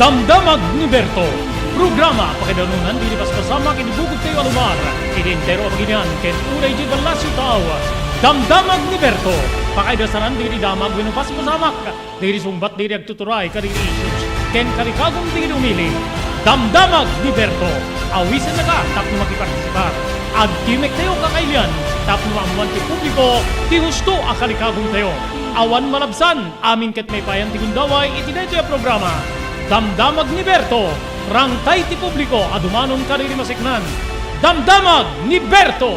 Damdamag ni Berto. Programa pakidanunan dilipas kasama kinibugod kayo alumar. Identero ang ginyan ken unay di balasyo tao. Damdamag ni Berto. Pakaidasaran diri damag winupas pasamak. Diri sumbat diri agtuturay kariri issues. Ken karikagong diri umili. Damdamag ni Berto. Awisan na ka tapno makipartisipar. Agkimek tayo kakailan. Tapno maamuan ti publiko. Ti husto akalikagong tayo. Awan malabsan. Amin ket may payan ti gundaway itinay tayo programa. Damdamag ni Berto. Rangtay ti publiko adumanon kariri masiknan. Damdamag ni Berto.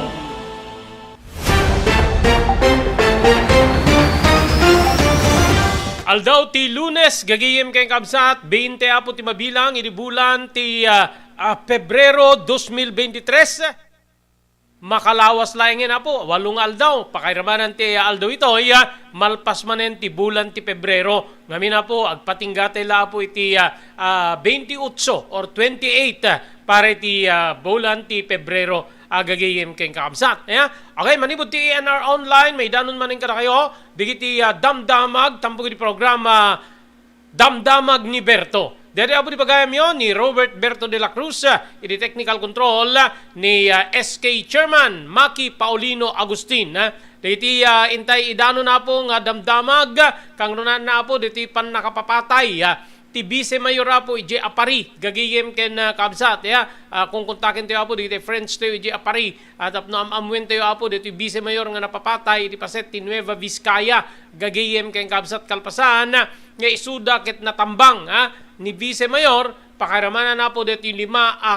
Aldaw ti Lunes gagiyem kay kabsat 20 apo ti mabilang ini bulan ti Pebrero 2023. Makalawas laingin apo walong aldaw pakairamanan ti aldaw ito malpas manen ti bulan ti Pebrero ngamin apo agpatinggate la apo iti 28 or 28 para ti bulan ti Pebrero agagayem keng kakamsat. Okay, manibod ti ENR online may danon manin kada kayo digiti damdamag tampok iti programa Damdamag ni Berto. Dere abo di pagayam yon ni Robert Berto de la Cruz, iti technical control ni SK Chairman Maki Paulino Agustin. Diti intay idano na po nga damdamag kang runan na po diti pan nakapapatay ti Vice Mayor po ije Apari gagiyem ken kabsat kung kontakin tayo po diti friends tayo ije Apari at apno amamwen tayo po diti Vice Mayor nga napapatay di paset ti Nueva Vizcaya gagiyem ken kabsat kalpasan nga isuda ket natambang ni Vice Mayor pakaramanan na po dito 5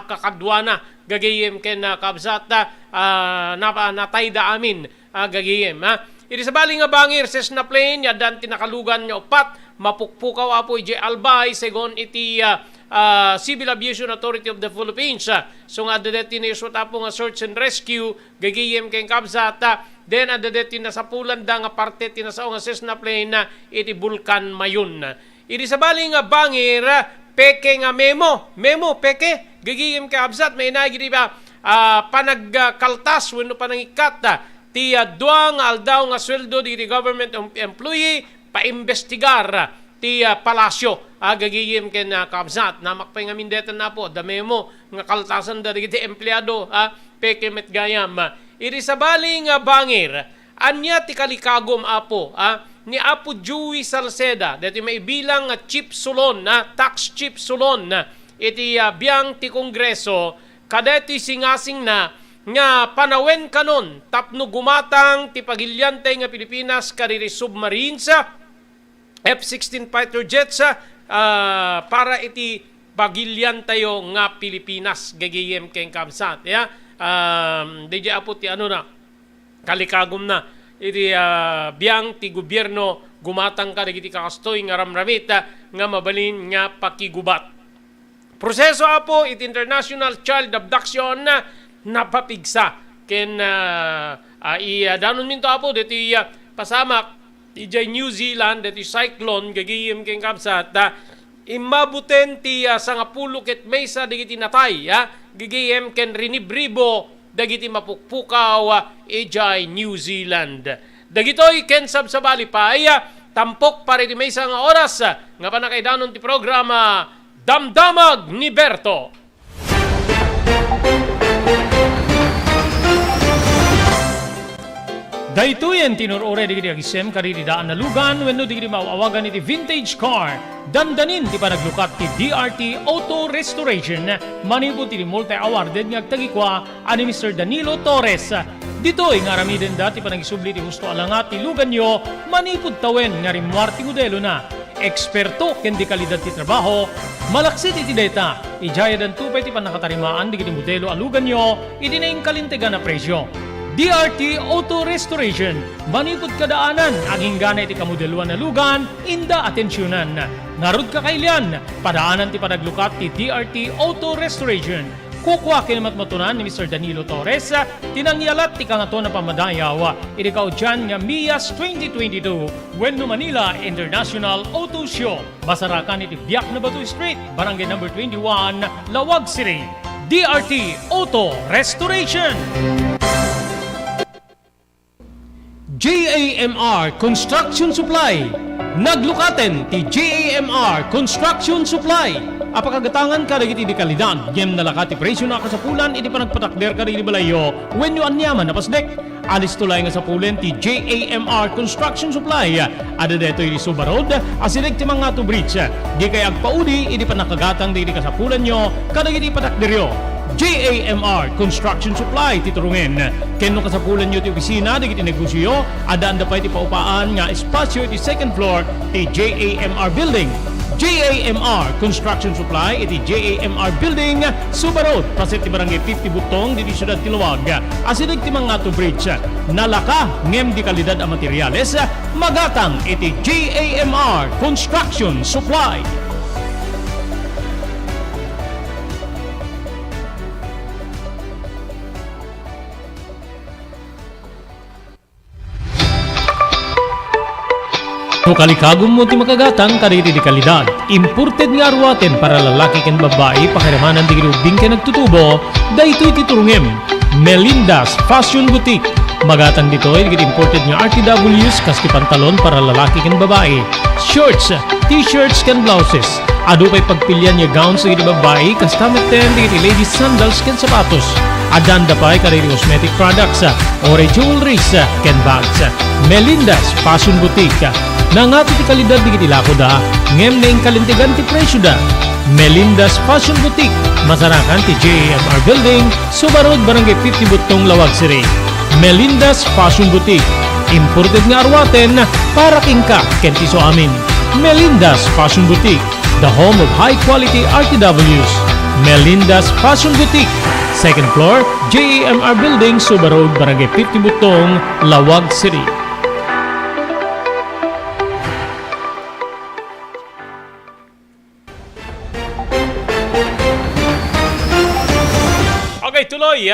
kakadwana gagayem ken kabsat natayda amin gagayem iti sa bali nga bangir ses na plane yadan tinakalugan nga upat mapukpukaw apo ije Albay segon iti Civil Aviation Authority of the Philippines so nga adadeti na isot apo nga search and rescue gagayem ken kabsat then adadeti na sa pulanda nga parte tinasao nga ses na plane iti Bulkan Mayon. Iti sa bali nga bangir peke nga memo peke gagiyem ka absat may nagiri ba panagkaltas wenno panangikat ti duang aldaw nga sweldo di government employee paimbestigar ti palasyo gagiyem ken kabsat namakpay nga mindetan na po da memo nga kaltasan da ti empleyado peke met gayam. Iti sa bali nga bangir anya ti kalikagom apo ni Apo Joey Salceda dati may bilang chip sulon tax chip sulon iti biyang ti Kongreso kadeti singasing na nga panawen kanon tapno gumatang ti pagilyante nga Pilipinas kariri submarines F-16 fighter jets para iti pagilyan tayo nga Pilipinas gagiyem keng kamsat DJ apo ti ano na kalikagom na iti biyang ti gobyerno gumatang ka dagiti kakastoy nga ramramit nga mabalin nga pakigubat. Proseso apo iti international child abduction napapigsa ken danon minto apo diti pasamak iti New Zealand diti cyclone gagiyem ken kabsat imabuten ti sangapulo ket maysa dagiti natay gagiyem ken rinibribo dagiti mapukpukaw ijay New Zealand. Dagitoy ken sabsabali pa tampok pare di may isang oras nga panakaidanon ti programa Damdamag ni Berto. Daytoyen tinurore digiti agisem kariri daan na lugan wenno digiti maawagan iti vintage car. Dandanin ti panaglukat ti DRT Auto Restoration manipod ti multi-awarded nga agtagikwa ani Mr. Danilo Torres. Ditoy nga ramiden dati panagisubli ti husto alangat ti lugan nyo manipod tawen nga rimwar ti modelo na. Eksperto ken di kalidad ti trabaho malaksit iti data. Ijaya dan tupay ti panakatarimaan digiti modelo alugan nyo iti naing kalintegan na presyo. DRT Auto Restoration manipod kadaanan aging gana iti kamodeluan na lugan inda atensyonan. Narud kakailian padaanan ti panaglukat ti DRT Auto Restoration. Kukwa kinamatmatunan ni Mr. Danilo Torres tinangyalat ti kangato na pamadayaw iti kaudyan nga MIAS 2022 Wenno Manila International Auto Show. Basarakan iti Biak na Batu Street, Barangay number 21, Lawag City. DRT Auto Restoration. JAMR Construction Supply. Naglukaten ti JAMR Construction Supply. apakagatangan ka dagiti di kalidad, gem nalakati presyo na kasapulan, iti panagpatakder ka di balayo, when you anyaman na pasdek. Alis tulay nga sa pulen ti JAMR Construction Supply. Ada deto iti Subarod, asilig ti mga to bridge. Di kay agpaudi, iti panakagatang di kasapulan nyo, kadagiti patakderyo. JAMR Construction Supply titurungin. Kenno kasapulan nyo ti opisina, digiti negosyo, adaan da pa iti paupaan nga espasyo iti second floor ti JAMR Building. JAMR Construction Supply iti JAMR Building, Subarod, pasit ti barangay 50 Butong, diti syudad ti Luwag. Asilig ti mga to bridge, nalaka ngem di kalidad a materyales, magatang iti JAMR Construction Supply. No kalikagom mo ti makagatang kariri di kalidad. Imported nga arwaten para lalaki ken babae pakiramanan di ubing ken nagtutubo, daytoy titurungem. Melinda's Fashion Boutique. Magatang ditoy digit imported nga RTWs kas ti pantalon para lalaki ken babae. Shorts, t-shirts ken blouses. Adu pay pagpilyan nga gowns digit babae kas kameten digit ladies sandals ken sapatos. Adan da pay kariri cosmetic products, ore jewelries ken bags. Melinda's Fashion Boutique. Nangati ti kalidad di kitilako da, ngem na kalintigan ti presyo da. Melinda's Fashion Boutique, masarakan ti JAMR Building, Subarod, Barangay 50 Butong, Lawag City. Melinda's Fashion Boutique, imported nga arwaten para kingka kenti so amin. Melinda's Fashion Boutique, the home of high-quality RTWs. Melinda's Fashion Boutique, second floor, JAMR Building, Subarod, Barangay 50 Butong, Lawag City. Okay, tuloy.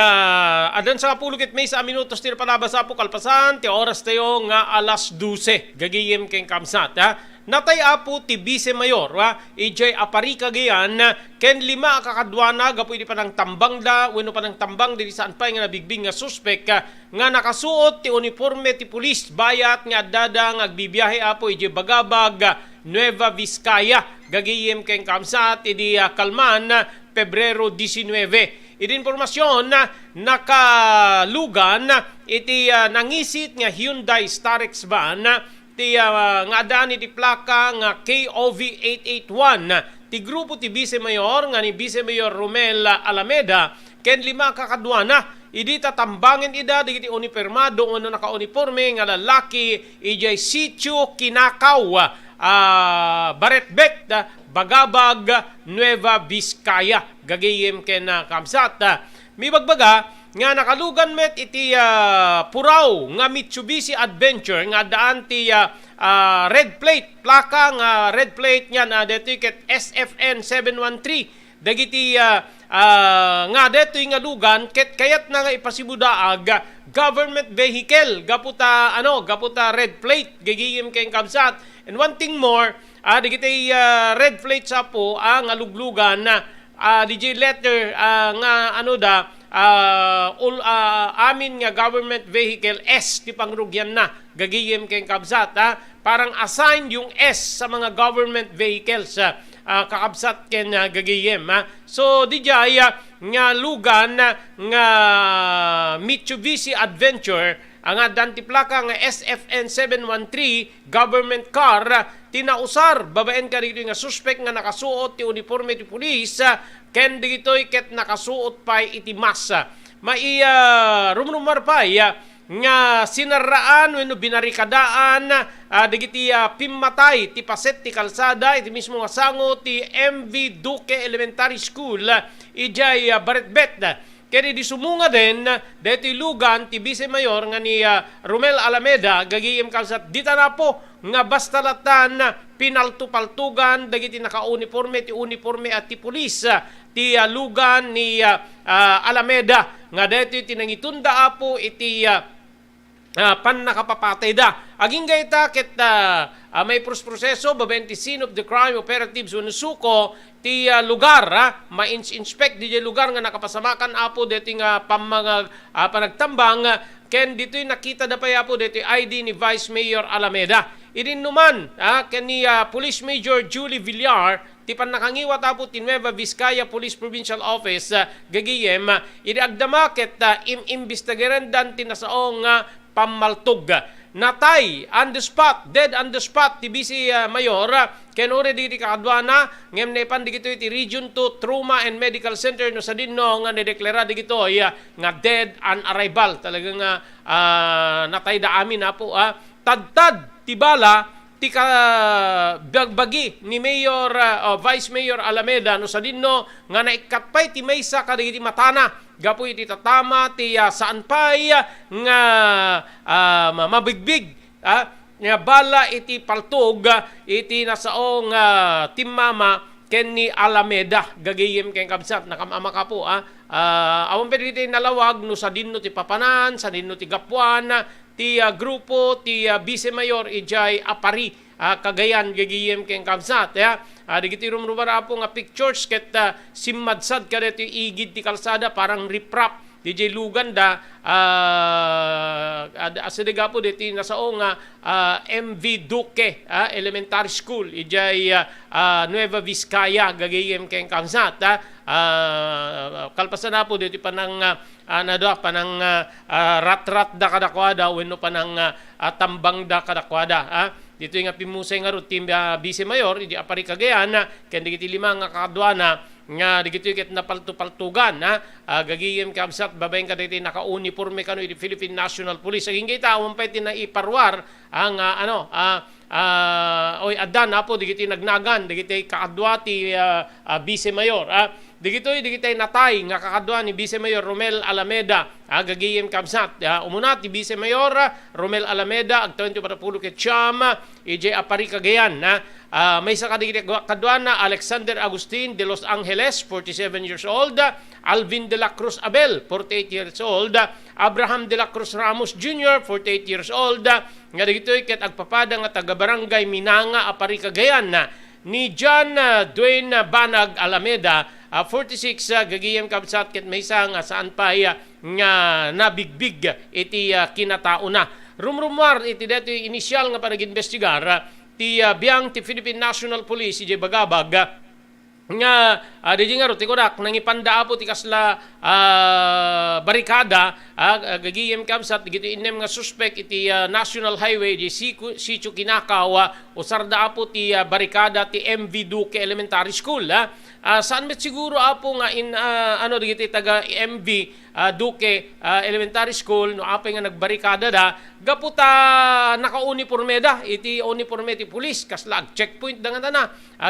Adan sa kapulukit may sa minutos tira palabas sa po kalpasan, ti oras tayo nga alas 12. Gagiyem keng kamsat. Natay apo ti Vice Mayor, EJ Aparica gayan, ken 5 kakadwana, gapo di pa ng tambang da, weno pa ng tambang, di saan pa nga nabigbing nga suspek, nga nakasuot ti uniforme ti pulis, bayat nga dadang agbibiyahe apo EJ Bagabag, Nueva Vizcaya. Gagiyem keng kamsat, idi Kalman, Pebrero 19. Iti informasyon na nakalugan iti nangisit nga Hyundai Starex van ti nga daan iti plaka nga KOV 881 ti grupo ti Vice Mayor nga ni Vice Mayor Romel Alameda ken 5 kakadwana idi tatambangin ida digiti uniformado ono naka-uniforme nga lalaki ijay sitio Kinakaw Baretbet Bagabag, Nueva Vizcaya. Gagayem ken kamsat. May bagbaga nga nakalugan met iti puraw nga Mitsubishi Adventure nga daan ti red plate. Plaka nga red plate niya na detiket SFN 713. Dagiti nga detoy nga lugan ket kayat na nga ipasibudaag government vehicle gaputa red plate gagiyem ken kamsat. And one thing more, digiti red plate sa po ang aluglugan na DJ letter nga amin nga government vehicle S ti pangrugyan na gagiyem ken kabsat parang assign yung S sa mga government vehicles kakabsat ken gagiyem so DJ nga lugan nga Mitsubishi Adventure ang dantiplaka nga SFN 713 government car tinausar babaen ka dito nga suspect nga nakasuot ti uniforme ti pulis ken digitoy ket nakasuot pa iti masa mai rumrumar pa nga sinaraan wenno binarikadaan digiti pimmatay ti paset ti kalsada iti mismo nga sango ti MV Duque Elementary School ijay Baretbet. Kaya di sumunga din, dito lugan, ti Vice Mayor nga ni Romel Alameda, gagiyem kalsat, dita na po, nga basta latan, pinaltupaltugan, dagiti naka-uniforme, ti uniforme at ti pulis, ti lugan ni Alameda, nga dito tinangitunda po, iti pan nakapapatay da. Aging gayta ket may proseso babaen ti scene of the crime operatives unusuko ti lugar ma-inspect di lugar nga nakapasamakan apo deti nga panagtambang ken dito'y nakita da pa apo deti ID ni Vice Mayor Alameda. Irin numan ken ni Police Major Julie Villar ti panakangiwa tapo ti Nueva Vizcaya Police Provincial Office gagiyem iti agdamaket imbestigaran ti nasaong pamaltog. Natay on the spot, dead on the spot ti Vice Mayor ken ore di kakadwana ngem nepan digito iti Region 2 Trauma and Medical Center no sa dinno nga nedeklara digito nga dead on arrival. Talagang natay da amin na po tadtad ti bala ti bagbagi ni Mayor Vice Mayor Alameda no sa dinno nga naikatpay ti maysa kadagiti matana gapo iti tatama ti saan pay nga mabigbig nga bala iti paltog iti nasaong timmama ken ni Alameda gagayem ken kabsat nakamama ka po awon pwede iti nalawag no sa dinno ti Papanan sa dinno ti Gapuan ti grupo ti Vice Mayor Ijay Apari Cagayan gagiyem ken kabsat digiti rumrumara po nga pictures ket simmadsad kada ti igid ti kalsada parang riprap DJ Luganda asediga po diti nasaong MV Duque Elementary School ijay Nueva Vizcaya gagayem ken kabsat kalpasan na po dito panang panang rat-rat da kadakwada wenno panang tambang da kadakwada dito nga pimusay nga rutim Vice Mayor idi Apari Cagayan ken digiti lima nga kakadwana nga digito ket napaltu-paltugan gagiyem kabsat babaeng kaditi naka-uniforme kano iti Philippine National Police aging kita awon pay tinaiparwar ang adan apo digiti nagnagan digiti kakadwa ti Vice Mayor digitoy natay nga kakadwa ni Vice Mayor Romel Alameda gagiyem kabsat umuna ti Vice Mayor Romel Alameda agtawan ti patapulo ket siyam ijay Apari Cagayan may sa kadwa na Alexander Agustin de Los Angeles 47 years old, Alvin de la Cruz Abel 48 years old, Abraham de la Cruz Ramos Jr. 48 years old nga digitoy ket agpapada nga taga barangay Minanga Apari Cagayan ni John Dwayne Banag Alameda 46 gagiyem kabsat ket maysa nga saan pa nga nabigbig iti kinatao na rumrumar iti dito inisyal nga panag-investigar ti biang ti Philippine National Police iti Bagabag nga DJ nga ruti kodak nangipanda po ti kasla barikada gagiyem kabsat digito inem nga suspect iti National Highway di Sichu Kinakaw usarda po ti barikada ti MV Duque Elementary School saan met siguro apo nga digiti taga MV Duque Elementary School no apay nga nagbarikada da gaputa naka-uniforme da iti uniforme ti pulis kasla checkpoint da nga na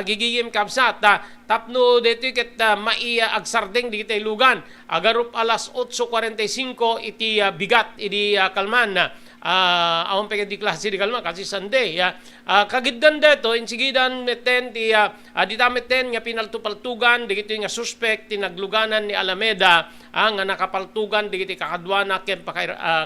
gigiyem kabsat tapno dito ket agsardeng digiti lugan agarup alas 8:45 iti bigat iti kalman awon peke di klase di kalma kasi Sunday kagiddan deto insigidan meten ti ditameten nga pinaltupaltugan digiti nga suspect ti nagluganan ni Alameda nga nakapaltugan digiti kakadwana ken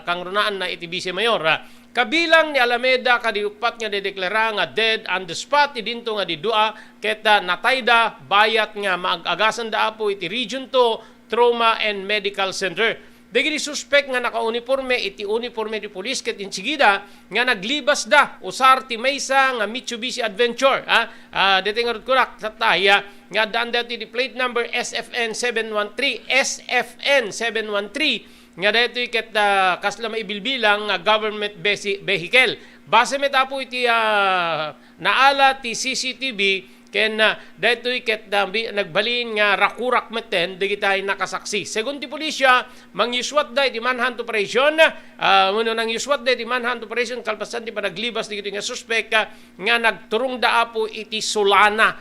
kang runaan na iti Vice Mayor kabilang ni Alameda kadiupat nga dedeklara nga dead on the spot idinto nga didua ket natayda bayat nga maagagasan da apo iti Region 2 Trauma and Medical Center. Dagiti suspect nga naka-uniforme iti uniforme ti pulis ket insigida nga naglibas da usar ti maysa nga Mitsubishi Adventure dete nga kurak sa taya nga daan dati di plate number SFN 713 nga dito ket kasla maibilbilang government vehicle base metapo iti naala ti CCTV ken dito ket nagbalin nga rakurak meten digitay nakasaksi segun ti pulisya mangyuswat da iti manhunt operation wenno nang yuswat da iti manhunt operation kalpasan ti panaglibas digiti nga suspect nga nagturong da apo iti Solana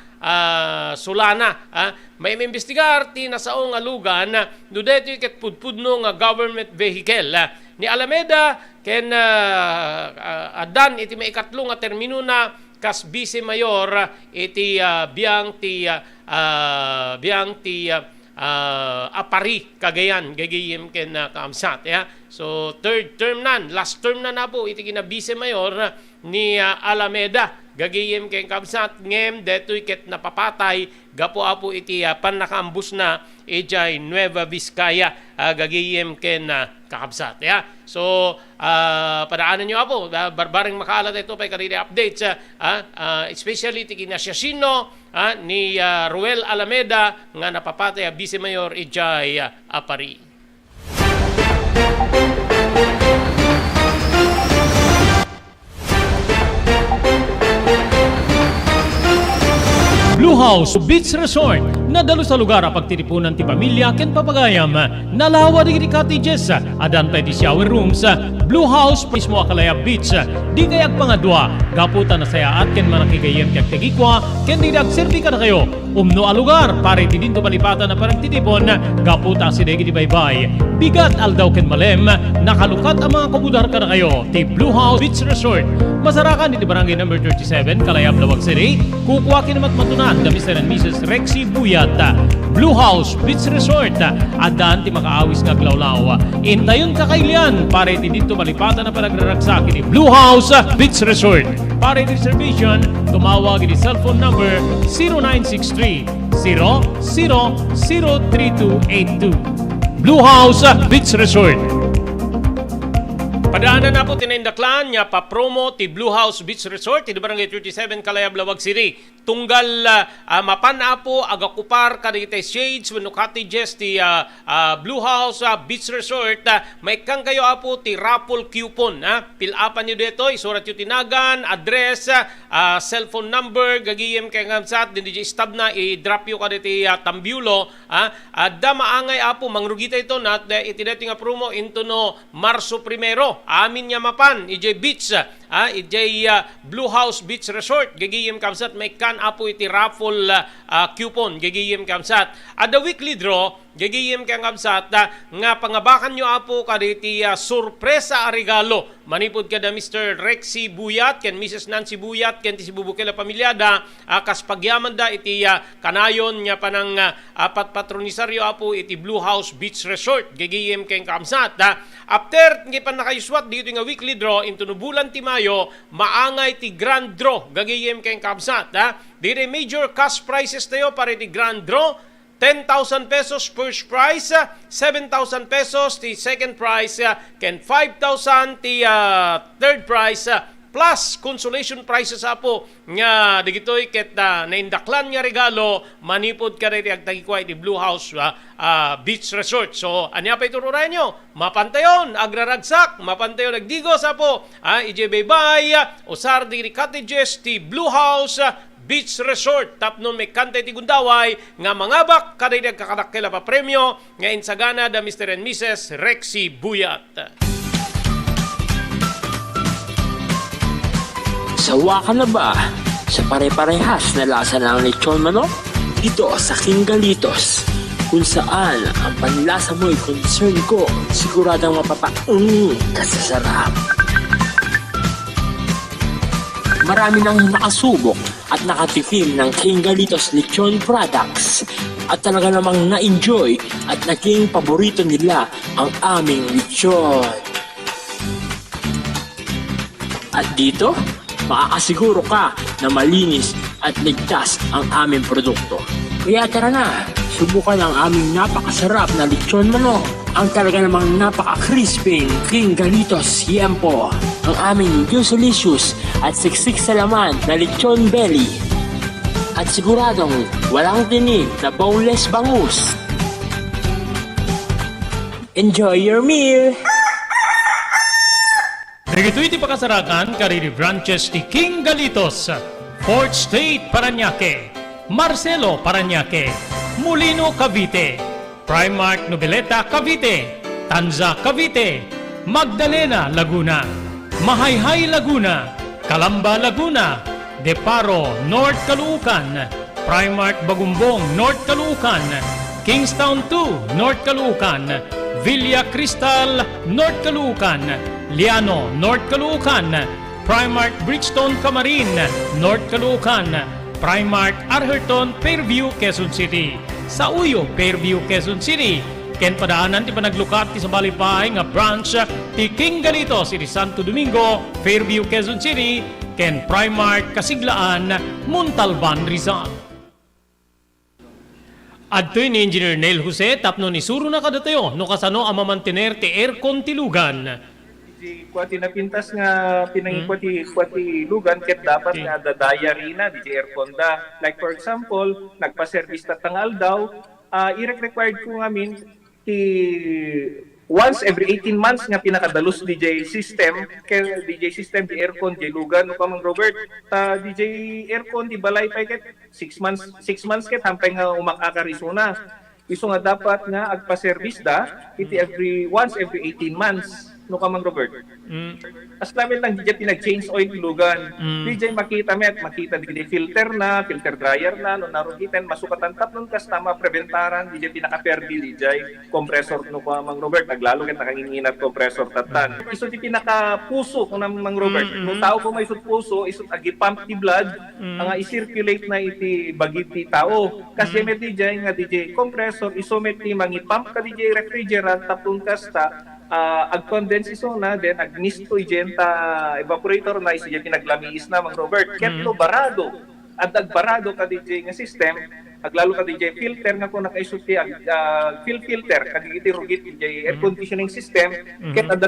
may imbestigar ti nasaong alugan no dito ket pudpudno nga government vehicle ni Alameda ken adan iti maikatlo nga termino na kas Vice Mayor iti biang ti Apari Cagayan gagayem ken kaamsat so third term last term na po iti kina Vice Mayor ni Alameda gagayem ken kaamsat ngem detoy ket napapatay gapo apo iti pan nakaambus na ijay Nueva Vizcaya gagayem ken kakabsat. So, padaanan nyo po, barbaring makaalat ito pa kariri updates, especially tikinasyasyino ni Ruel Alameda nga napapatay Vice Mayor Ijay Apari. Blue House Beach Resort nadalo sa lugar a pagtitipunan ti pamilya ken papagayam nalawa di cottages adan pa di shower rooms Blue House mismo akalaya beach di kayag pangadwa gaputan na sayaat ken manakigayem kag tegikwa ken di agserbi ka na kayo umno a lugar pare ti dinto palipatan na parang titipon gaputa si degi di baybay bigat aldaw ken malem nakalukat ang mga komudar ka na kayo ti Blue House Beach Resort masarakan di barangay number 37 Kalayab Lawag City kukuha kinamat matunan da Mr. and Mrs. Rexy Buyat Blue House Beach Resort adan ti makaawis nga glawlaw intayon kakailian pare ti dito malipatan na panagraragsak ni Blue House Beach Resort pare ti reservation tumawag ni cellphone number 0963 000232 Blue House Beach Resort. Padaanan na po tinindaklan niya pa-promo ti Blue House Beach Resort ti barangay 37 Kalayab Lawag City. Tunggal mapana po agakupar kadite shades wenno cottages ti Blue House Beach Resort may kang kayo apo ti raffle coupon pilapan niyo dito isurat yung tinagan address cellphone number gagiyem kay ngamsat din di stab na i-drop yo kadite Tambulo adda maangay apo mangrugita ito na itidete nga promo into no Marso 1 amin nya mapan ijay beach ijay Blue House Beach Resort gagiyem kamsat may kan apo iti raffle coupon gagiyem kamsat at the weekly draw gagiyem kang kamsat nga pangabakan nyo apo kaditi sorpresa a regalo manipod kada Mr. Rexy Buyat ken Mrs. Nancy Buyat ken ti si Bubukela pamilyada kas pagyaman da iti kanayon nya panang patronisaryo apo iti Blue House Beach Resort gagiyem kang kamsat after ngi pan nakayuswat dito nga weekly draw into no bulan ti Mayo maangay ti grand draw gagiyem kang kamsat dire major cash prizes tayo para ti grand draw 10,000 pesos first prize, 7,000 pesos ti second prize, ken 5,000 ti third prize, plus consolation prizes apo nga digitoy ket naindaklan nga regalo manipod ka rin agtagikwa ti Blue House Beach Resort. So anya pa itururay nyo mapantayon agraragsak mapantayon agdigos apo ije baybay usar di cottages ti Blue House Beach Resort tapnon may kantay ti gundaway nga mangabak kada nagkakadakkel pa premyo nga insagana da Mr. and Mrs. Rexy Buyat. Sawa ka na ba sa pare-parehas na lasa ng lechon manok? Ito sa King Galitos, kung saan ang panlasa mo'y concern ko, siguradang kasasarap. Marami nang nakasubok at nakatikim ng King Galitos lechon products at talaga namang na-enjoy at naging paborito nila ang aming lechon. At dito, makakasiguro ka na malinis at ligtas ang aming produkto. Kaya tara na, subukan ang aming napakasarap na lechon manok. Ang talaga namang napaka-crispy King Galitos Yempo. Ang aming delicious at siksik sa laman na lechon belly. At siguradong walang tinig na boneless bangus. Enjoy your meal! Nagito'y ti pakasarakan kariri branches ti King Galitos, Fort State Parañaque, Marcelo Parañaque, Molino Cavite, Primark Noveleta Cavite, Tanza Cavite, Magdalena Laguna, Mahayhay Laguna, Calamba Laguna, Deparo North Caloocan, Primark Bagumbong North Caloocan, Kingstown 2 North Caloocan, Villa Cristal North Caloocan, Liano North Caloocan, Primark Bridgestone Camarin North Caloocan, Primark Arherton Fairview Quezon City, sa Uyo Fairview Quezon City, ken padaanan ti panaglukat ti sa balipay nga branch ti King Galitos iti Santo Domingo Fairview Quezon City, ken Primark Kasiglaan Montalban Rizal. Adtoy ni Engineer Neil Jose tapno ni suro na kadatayo no kasano ang mamantener ti aircon ti lugan. Di kwati napintas nga pinangikwati lugan ket dapat nga dadaya rina di aircon da. Like for example, nagpa-service tatangal daw, required ko ngamin once every 18 months nga pinakadalos DJ system di aircon di lugan no kamang Robert DJ aircon di balay pa ket 6 months ket hampay nga umakakarisuna iso nga dapat nga agpa-service da iti once every 18 months no kamang Robert. As namin lang DJ pinag-change oil ilugan. DJ makita di filter dryer na no narugitan masukatan tapnon kas tama preventaran DJ pinaka-perdi DJ compressor no kamang Robert naglalo ket nakanginginat compressor tatan. Iso di pinaka-puso ko namang Robert. No tao ko may isut puso isut agi pump ti blood nga i-circulate na iti bagit ti tao. Kasi met DJ nga DJ compressor iso met ti mangi-pump ka DJ refrigerant tapnon kas ta ag-condense iso na then agnisto igenta evaporator na iso pinaglamiis na mang Robert ketlo barado at agbarado ka DJ nga system aglalo ka DJ filter nga kung nakaisuti filter kagiti rugit DJ air conditioning system ket at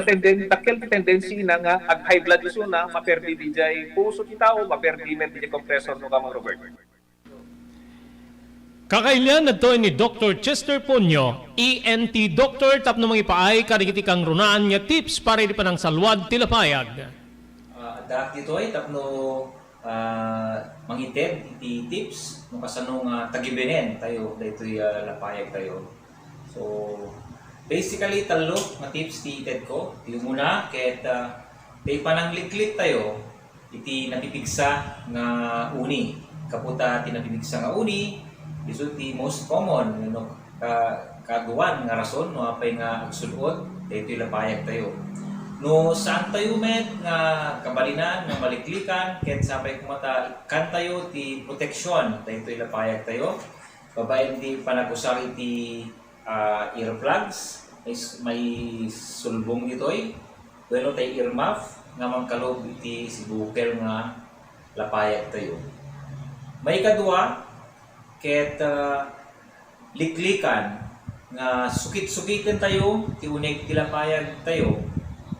tendency na nga ag high blood iso na maperdi DJ puso ti tao maperdi met DJ compressor no ka mang Robert. Kakailan na to ni Dr. Chester Ponyo, ENT Doctor, tapno mga ipaay karigiti kang runaan nga tips para di pa ng salwad tilapayag. Dak dito ay tapno mangited iti tips no kasano nga tagibenen tayo daytoy lapayag tayo. So basically talo nga tips ti ited ko. Ti muna ket tay panangliklik tayo iti napipigsa nga uni. Kaputa ti napipigsa nga uni iso ti most common no kagawan nga rason no apay nga agsulod daytoy lapayag tayo. No saan tayo met nga kabalinan nga maliklikan ket sapay kumata kan tayo ti proteksyon daytoy lapayag tayo. Babaen di panagusar iti earplugs may sulbong ditoy. Bueno tay earmuff nga mangkalob iti sibukel nga lapayag tayo. May kadua ket liklikan nga sukit-sukitin tayo ti unig tilapayag tayo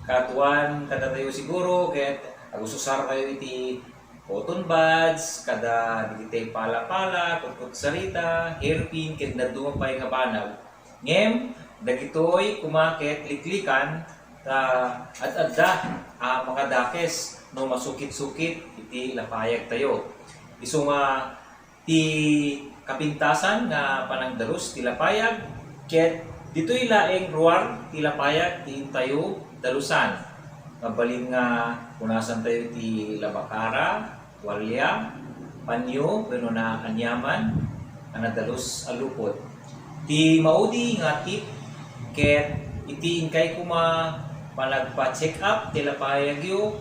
katuan kada tayo siguro ket agususar tayo iti cotton buds kada digitay pala-pala kutkut sarita hairpin ket nadumapay nga banag ngem dagitoy kumaket liklikan at adda makadakes no masukit-sukit iti lapayag tayo isu nga ti kapintasan nga panangdalos ti lapayag ket ditoy laeng ruar ti lapayag ti tayo dalusan mabalin nga punasan tayo ti labakara walya panyo wenno na anyaman ana dalos alupot ti maudi nga tip ket iti inkay kuma panagpa-check up ti lapayag yo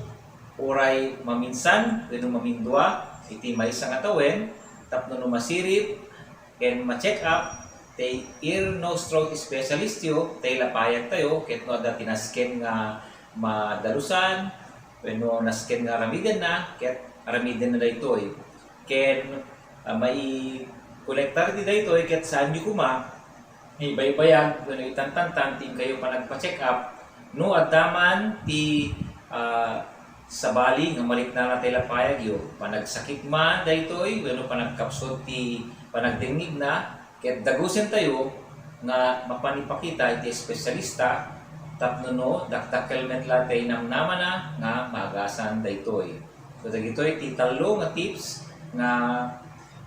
oray maminsan wenno mamindua iti maysa nga tawen tapno no masirip ken ma-check up tay ear nose throat specialist yo tay lapayag tayo ket no adda tinasken nga madalusan wenno nasken nga aramiden na ket aramiden na daytoy ken may kolektar di daytoy ket saan yu kuma ibaybayag wenno itantantan tin kayo pa nagpa-check up no addaman ti sabali nga malit na natay lapayag yo panagsakit man daytoy wenno panagkapsot ti panagtingnig na ket dagusen tayo nga mapanipakita iti espesyalista tapno no dakdakel met latay namnaman na nga magasan daytoy. So dagitoy ti talo nga tips nga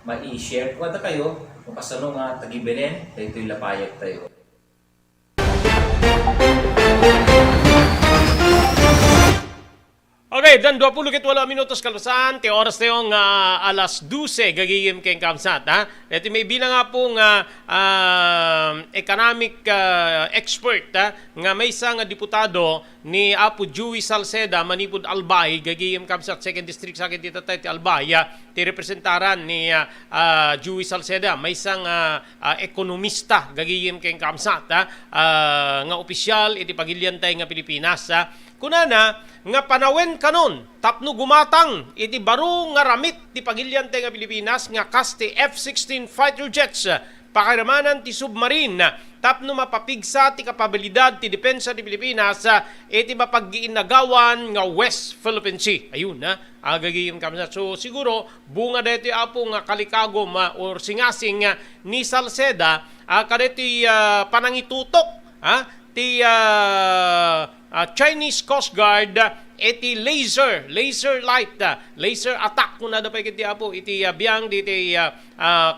mai-share ko ada kayo kung kasano nga tagibenen daytoy lapayag tayo. Okay, dan 28 minutos kalusan, ti oras tayong alas 12 gagigim keng kamsat. Ito may bilang nga pong economic expert nga may isang diputado ni Apo Joey Salceda, Manipud Albay, gagigim kamsat, 2nd District sa akin dito tayo ti Albay, ti representaran ni Joey Salceda, may isang ekonomista gagigim keng kamsat, nga opisyal iti pagilian tayo nga Pilipinas. Kunana nga panawen kanon tapno gumatang iti baro nga ramit ti pagilian nga Pilipinas nga kasti F-16 fighter jets pakiramanan ti submarine tapno mapapigsa ti kapabilidad ti depensa ti Pilipinas iti mapaggiinagawan nga West Philippine Sea. Ayun agagiyem kami sa. So siguro bunga dito apo nga kalikagom or singasing ni Salceda kadeti panangitutok ti Chinese Coast Guard iti laser light laser attack kung nada pa iti apo iti biyang iti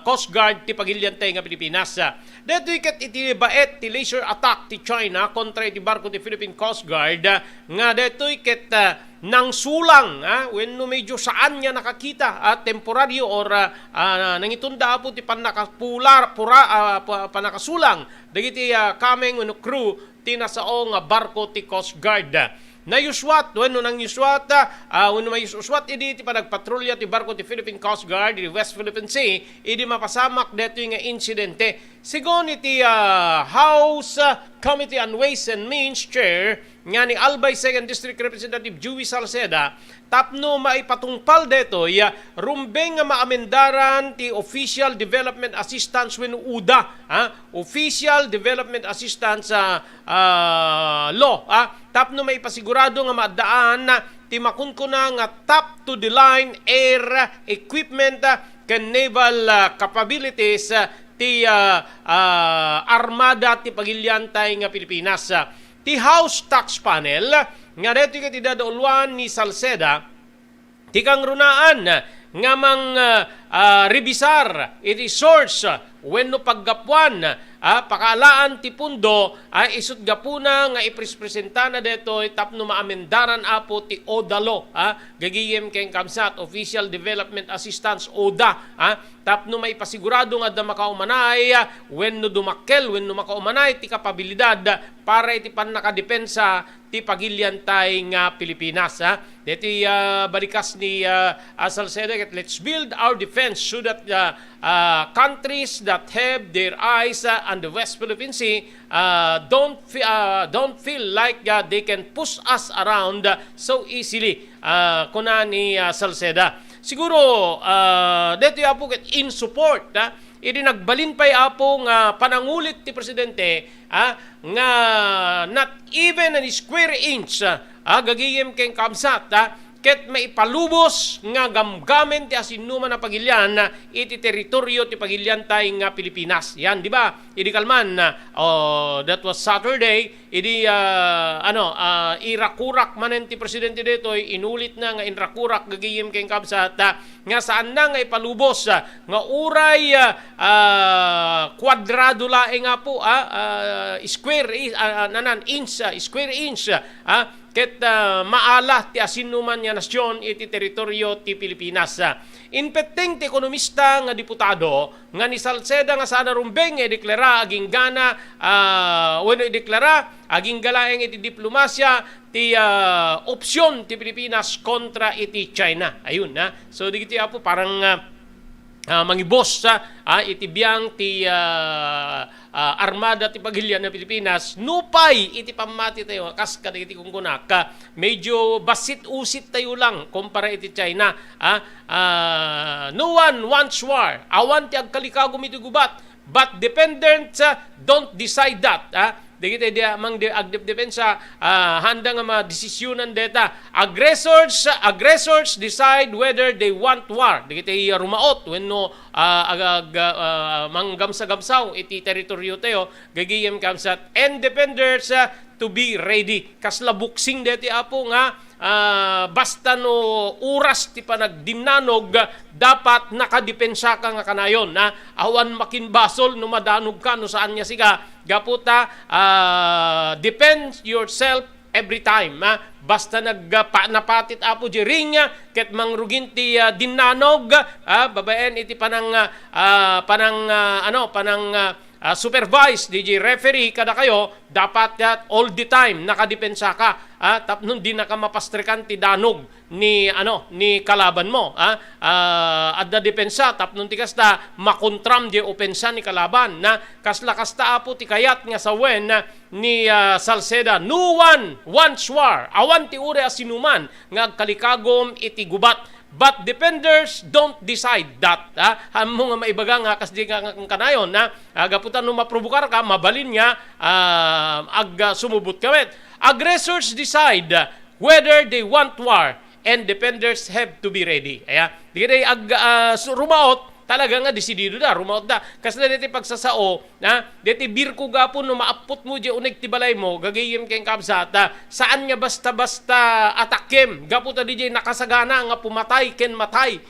Coast Guard ti pagilyantay nga Pilipinas. Dito ikat iti baet ti laser attack ti China kontra iti barko ti Philippine Coast Guard nga dito ikat nang sulang wenno medyo saan niya nakakita temporaryo or nangitunda apo ti panakasulang dagiti kameng wenno crew ti nasao nga barko ti Coast Guard. Nayuswat, wenno nang yuswat, wenno mayuswat, idi ti panagpatrolya ti barko ti Philippine Coast Guard, di West Philippine Sea, idi mapasamak deto nga insidente. Sigon iti House Committee on Ways and Means Chair, nga ni Albay 2nd District Representative Joey Salceda, tapno maipatungpal deto, rumbeng nga maamendaran ti Official Development Assistance when UDA, Official Development Assistance Law, tapno maipasigurado nga maadaan ti makunkuna nga top to the line air equipment ken naval capabilities ti armada ti pagilyantay nga Pilipinas. Ti House Tax Panel nga dito iti dadaulan ni Salceda ti kang runaan nga mang rebisar iti source wenno paggapuan pakalaan ti pundo isut gapuna nga iprespresenta na deto tapno maamendaran apo ti ODA gagiyem ken kamsat Official Development Assistance ODA tapno maipasigurado nga da makaumanay wenno dumakkel wenno makaumanay ti kapabilidad para iti pannakadepensa ti pagilyantay nga Pilipinas. Deti balikas ni Salceda ket let's build our defense so that countries that have their eyes on the West Philippine Sea don't feel like they can push us around so easily. Kuna ni Salceda. Siguro dito apo ket in support idi nagbalin pay apo nga panangulit ti presidente nga not even a square inch gagiyem ken kamsat ket maipalubos nga gamgamen ti asinuman na pagilyan iti teritoryo ti pagilyantay nga Pilipinas. Yan, di ba? Idi kalman that was Saturday, idi irakurak manen ti presidente dito inulit na nga inrakurak gagiyem ken kabsat nga saan na nga ipalubos nga uray kwadrado laeng nga po square inch ket maala ti asinuman nga nasyon iti teritoryo ti Pilipinas. Inpeteng ti ekonomista nga diputado nga ni Salceda nga sana rumbeng deklara aging gana wenno ideklara aging galaeng iti diplomasya ti opsyon ti Pilipinas kontra iti China. Ayun so digiti apo parang mangibos iti biyang ti armada ti pagilyan na Pilipinas nupay iti pamati tayo kas kadagiti kung kunak medyo basit-usit tayo lang kumpara iti China. No one wants war, awan ti agkalikagom iti gubat, but dependents don't decide that. Digiti dia mang agdepensa handa nga madesisyonan deta aggressors decide whether they want war. Digiti rumaot wenno manggamsa-gamsaw iti teritoryo tayo gagiyem kamsat independents to be ready kasla buksing deti apo nga basta no oras ti panagdimnanog dapat nakadepensa ka nga kanayon awan makinbasol no madanog ka no saan niya siga gaputa defend yourself every time basta napatit apo di ring ket mangrugin ti dinanog babaen iti panang supervise DJ referee kada kayo dapat all the time nakadepensa ka tapnon di na ka mapastrikan ti danog ni kalaban mo adda depensa tapnon ti kasta makontram di opensa ni kalaban kasla kasta apo ti kayat nga sawen ni Salceda no one wants war awan ti ure asinuman nga kalikagom iti gubat But defenders don't decide that. Amo nga maibaga nga kas di nga kanayon na gaputan no maprovokar ka, mabalin nga sumubot kawet. Aggressors decide whether they want war and defenders have to be ready. Di rumaot talaga nga desidido da, rumaot da. Kasi na dito pagsasao, dito birko gapon no maapot mo di unig tibalay mo, gagayim kayong kabsata, saan nga basta-basta atakem, gaputa di nakasagana nga pumatay ken matay.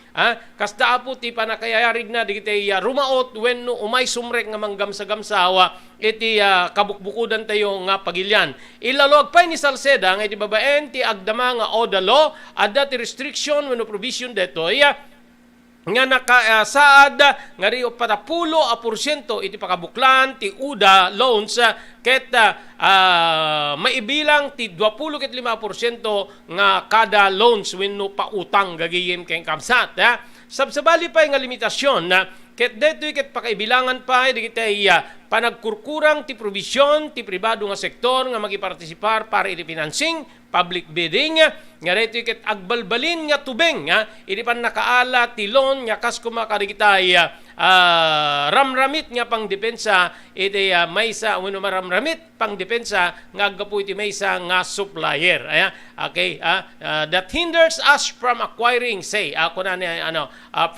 Kasda apo ti panakayarig na di kita rumaot when no umay sumrek nga manggamsa-gamsawa, iti kabukbukudan tayo nga pagilyan. Ilalog pa ni Salceda nga iti babaen ti agdama nga o the law, adda ti restriction when no provision deto, nga nakasaad nga ri 40% iti pakabuklan ti UDA loans ket maibilang ti 25% nga kada loans wenno pautang gagayem ken kamsat. Sabsabali pa nga limitasyon ket detoy ket pakaibilangan pa di kitay panagkurkurang ti provision ti pribado nga sektor nga magipartisipar para iti financing public bidding nga detoy ket agbalbalin nga tubeng iti pan nakaala ti loan nga kas kumakadikitay ramramit nga pangdepensa iti maysa wenno maramramit pangdepensa nga aggapu iti maysa nga supplier. Okay, that hinders us from acquiring, say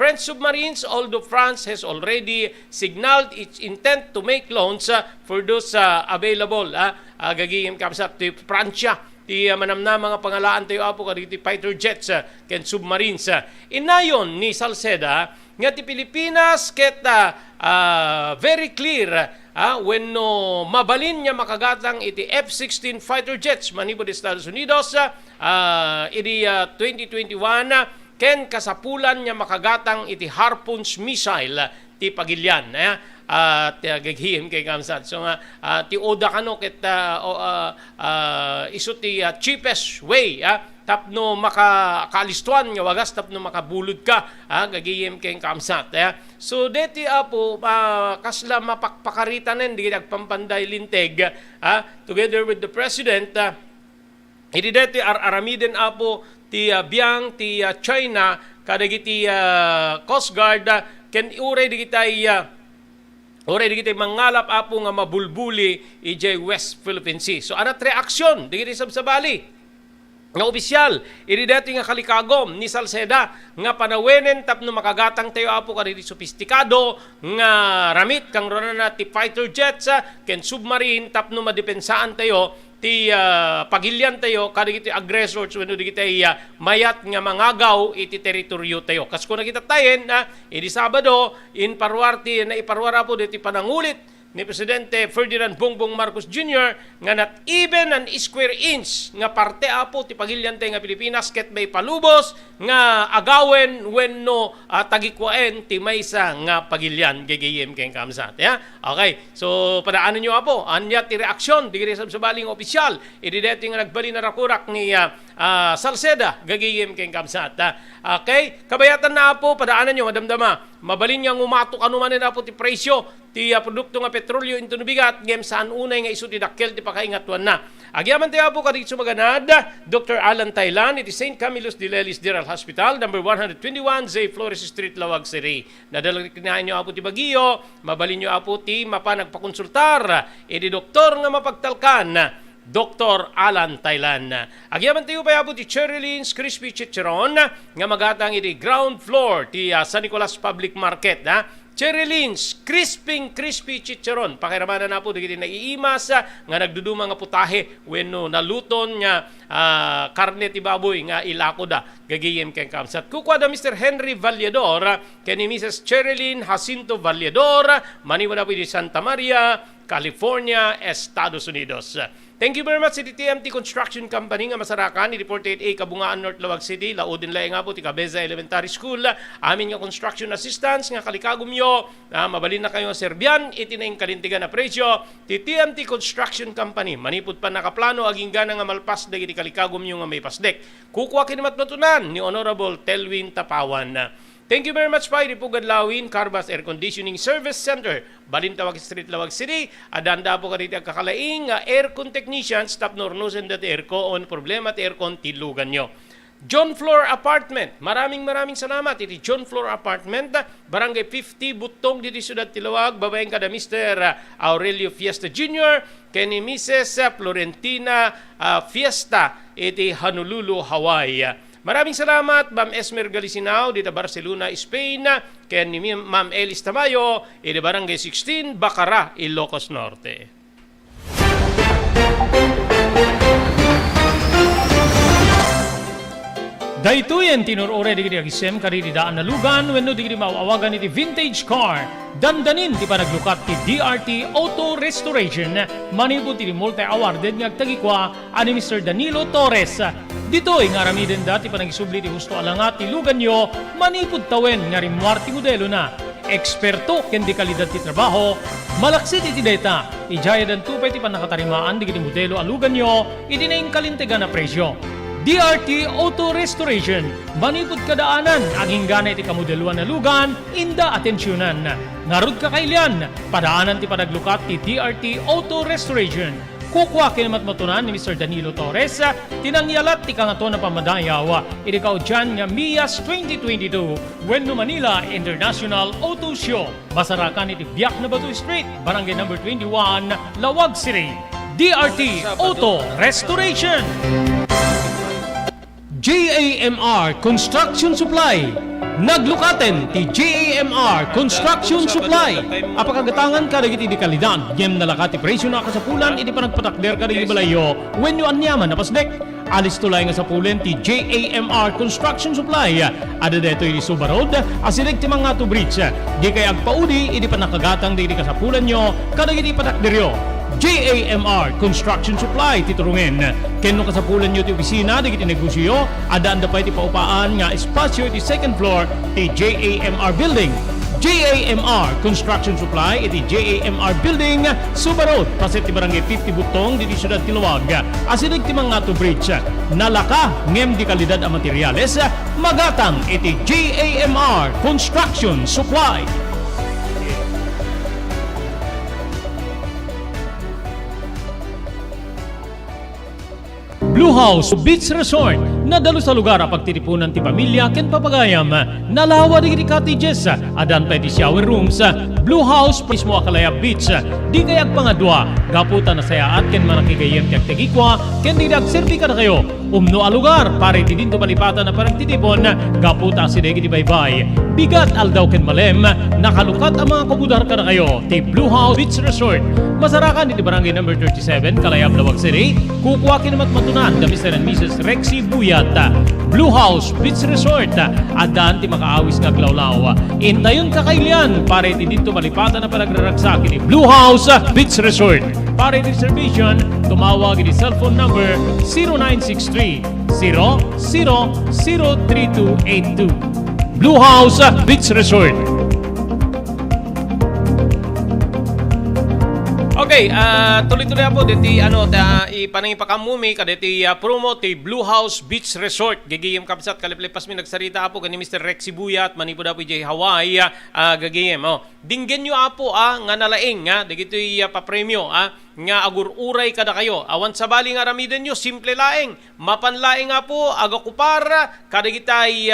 French submarines, although France has already signaled its intent to make loans for those available. Gagiyim kapsat ti Pransya ti manamna mga pangalaan tayo apo kaditi fighter jets ken submarines. Inayon ni Salceda nga ti Pilipinas ket very clear when no mabalin niya makagatang iti F-16 fighter jets manibod Estados Unidos iti 2021 ken kasapulan niya makagatang iti Harpoons missile ti pagilyan. Gaghihim kay kamsat. So ti oda kano ket isu ti cheapest way tapno makakalistuan nga wagas tapno makabulod ka gagihim kay kamsat. So deti apo kasla mapakpakaritanen di nagpampanday linteg together with the president iti deti aramiden apo ti biang ti China kadagiti Coast Guard ken uray di kita mangalap apo nga mabulbuli ijay West Philippine Sea. So anat reaksyon di kita sabsabali nga opisyal iri dati nga kalikagom ni Salceda nga panawenen tapno makagatang tayo apo kaditi sopistikado nga ramit kang ronana ti fighter jets ken submarine tapno madepensaan tayo ti pagilyan tayo kadagiti aggressors wenno digiti mayat nga mangagaw iti teritoryo tayo. Kas ko nakita tayen iti Sabado in parwarti na iparwara po diti panangulit ni Presidente Ferdinand Bongbong Marcos Jr. nga not even an square inch nga parte apo ti pagilyan tayo nga Pilipinas ket may palubos nga agawen wenno tagikwaen ti maysa nga pagilyan gagayem ken kamsat. Okay, so padaanan nyo apo anya ti reaksyon digiti sabsabaling opisyal iti deti nga nagbali na rakurak ni Salceda gagayem ken kamsat. Okay, kabayatan na apo padaanan nyo madamdama mabalin nga umatok anuman na apo ti presyo ti produkto nga petrolyo into nubigat ngem saan unay nga isu ti dakkel ti pakaingatuan na. Agyaman tayo po kadito sumaganad Dr. Alan Taylan iti St. Camillus de Lelis General Hospital number 121 Zay Flores Street Lawag City. Nadalagkinahan nyo apo ti Baguio, mabalin nyo apo ti mapanagpakonsultar iti doktor nga mapagtalkan Dr. Alan Taylan. Agyaman tayo pa apo ti Cherry Lynn's Crispy Chicharon nga magatang iti ground floor ti San Nicolas Public Market. Cherry Lynn's Crispy Chicharon. Pakiramanan na po digiti naiimas nga nagduduma nga putahe wenno naluton nga karne ti baboy nga ilako da gagiyem ken kamsat. Kukuha da Mr. Henry Vallador ken ni Mrs. Cherry Lynn Jacinto Vallador maniwan na po di Santa Maria, California, Estados Unidos. Thank you very much sa TMT Construction Company nga masarakan ni 48A Kabungaan North Lawag City, laudin laeng nga po ti Cabeza Elementary School. Amin nga construction assistance nga kalikagom yo, mabalin na kayo Serbian, itinaing kalintigan na presyo. Ti TMT Construction Company, manipod pa nakaplano aging gana nga malpas dagi ti kalikagom yo nga may pasdek. Kukuha kinimatmatunan ni Honorable Telwin Tapawan. Thank you very much pa. Ipugad Lawin, Carbas Air Conditioning Service Center, Balintawag Street, Lawag City. Adanda po ka dito kakalaing aircon technicians, tap nornusen dati aircon, problema at aircon tilugan nyo. John Floor Apartment. Maraming salamat. Iti John Floor Apartment, Barangay 50, Butong, dito Ciudad Tilawag. Babaeng kada Mr. Aurelio Fiesta Jr., kani Mrs. Florentina Fiesta, iti Honolulu, Hawaii. Maraming salamat, Ma'am Esmer Galisinao, dito Barcelona, Spain. Kaya ni Ma'am Elis Tamayo, iti Barangay 16, Bacara, Ilocos Norte. Daytoyen tinurore digiti agisem karidi daan na lugan wenno digiti maawagan iti vintage car. Dandanin ti panaglukat ti DRT Auto Restoration. Manipod ti multi-awarded nga agtagikwa ani Mr. Danilo Torres. Ditoy nga ramiden dati panagisubli ti husto alangat ti lugan nyo, manipod tawen nga rimwar ti modelo na. Eksperto ken di kalidad ti trabaho, malaksit iti data. Ijaya dan tupay ti panakatarimaan digiti modelo alugan nyo, iti na kalintegan na presyo. DRT Auto Restoration, manipod kadaanan, aging gana iti kamodeluan na lugan, inda atensyonan. Narud kakailian, padaanan ti panaglukat ti DRT Auto Restoration. Kukwa kinamatmatunan ni Mr. Danilo Torres, tinangyalat ti kangato na pamadayaw, iti kaudyan nga MIAS 2022, Wenno Manila International Auto Show. Basarakan iti Biak na Batu Street, Barangay number 21, Lawag City. DRT Auto Restoration. JAMR Construction Supply. Naglukaten ti JAMR Construction Supply. Apakagatangan ka dagiti di kalidad. Yem nalakati presyo na kasapulan iti panagpatakder ka dagiti balayo. When you anyaman napasdek. Alis tulay nga sapulen ti JAMR Construction Supply. Ada deto iti Subarod. Asilig ti mga to bridge. Di kay agpaudi iti panakagatang di kasapulan nyo. Kadagiti patakderyo. JAMR Construction Supply titurungin. Kenno kasapulan nyo ti opisina di kiti negosyo, adaan da pa iti paupaan nga espasyo iti second floor ti JAMR Building. JAMR Construction Supply iti JAMR Building, Subarod, paset ti Barangay 50 Butong diti Ciudad Tilawag. Asinig ti mga to bridge. Nalaka ngem di kalidad a materyales, magatang iti JAMR Construction Supply. Blue House Beach Resort, nadalo sa lugar a pagtitipunan ti pamilya ken papagayam. Nalawa digiti cottages, adan pa ti shower rooms. Blue House mismo Akalaya Beach. Di kay agpangadwa, gaputan na sayaat ken manakigayem ti agtegikwa ken di agserbi ka na kayo. Umno a lugar pare ti dinto palipatan na paragtitipon, gaputa si degi di baybay. Bigat aldaw ken malem, nakalukat ang mga kabudar ka na kayo. Ti Blue House Beach Resort. Masarakan iti Barangay number 37, Kalayab, Lawag City. Kukuha kinamatmatunan da Mr. and Mrs. Rexy Buyat. Blue House Beach Resort. Adaan ti makaawis nga glawlaw. Intayon kakailian pare ti dito malipatan na panagraragsak iti Blue House Beach Resort. Pare reservation, tumawag iti cellphone number 0963 003282. Blue House Beach Resort. Okay, tuloy-tuloy po diti ipanangipakamumi kaditi promo ti Blue House Beach Resort. Gagiyem kapsat kaliplipas mi nagsarita apo kani Mr. Rexy Buyat manipod apo jay Hawaii gagiyem. Dinggen nyo apo nga nalaing dagiti papremyo nga agur-uray kada kayo. Awan sa bali nga ramiden nyo simple laeng. Mapanlaeng nga po agakupar kadagitay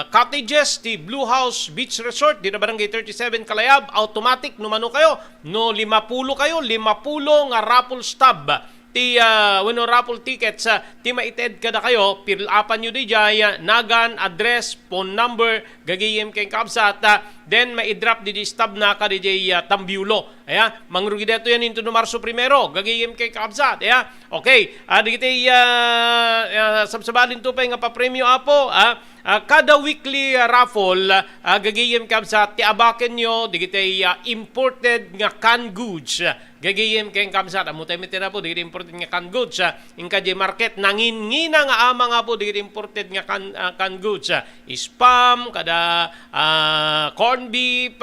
cottages ti Blue House Beach Resort di na Barangay 37 Kalayab. Automatic numano kayo no 50 kayo, 50 nga raffle stub. Ti wano raffle tickets ti maited kada kayo, pilapan nyo di jay, nagan, address, phone number, gagiyem kay kapsat, then maidrop di stub na kada jay Tambiulo. Aya, mangrugi dito yan into no Marso 1, gagiyem kay kapsat. Aya, okay, digiti sabsabalin to pa nga pa-premyo apo, kada weekly raffle gagiyem kapsat ti abaken nyo digiti imported nga canned goods. Gagiyem kay kamsat amo tayo mitira po digiti imported nga canned goods in KJ market nangingina nga ama nga po digiti imported nga canned goods. Spam kada corned beef,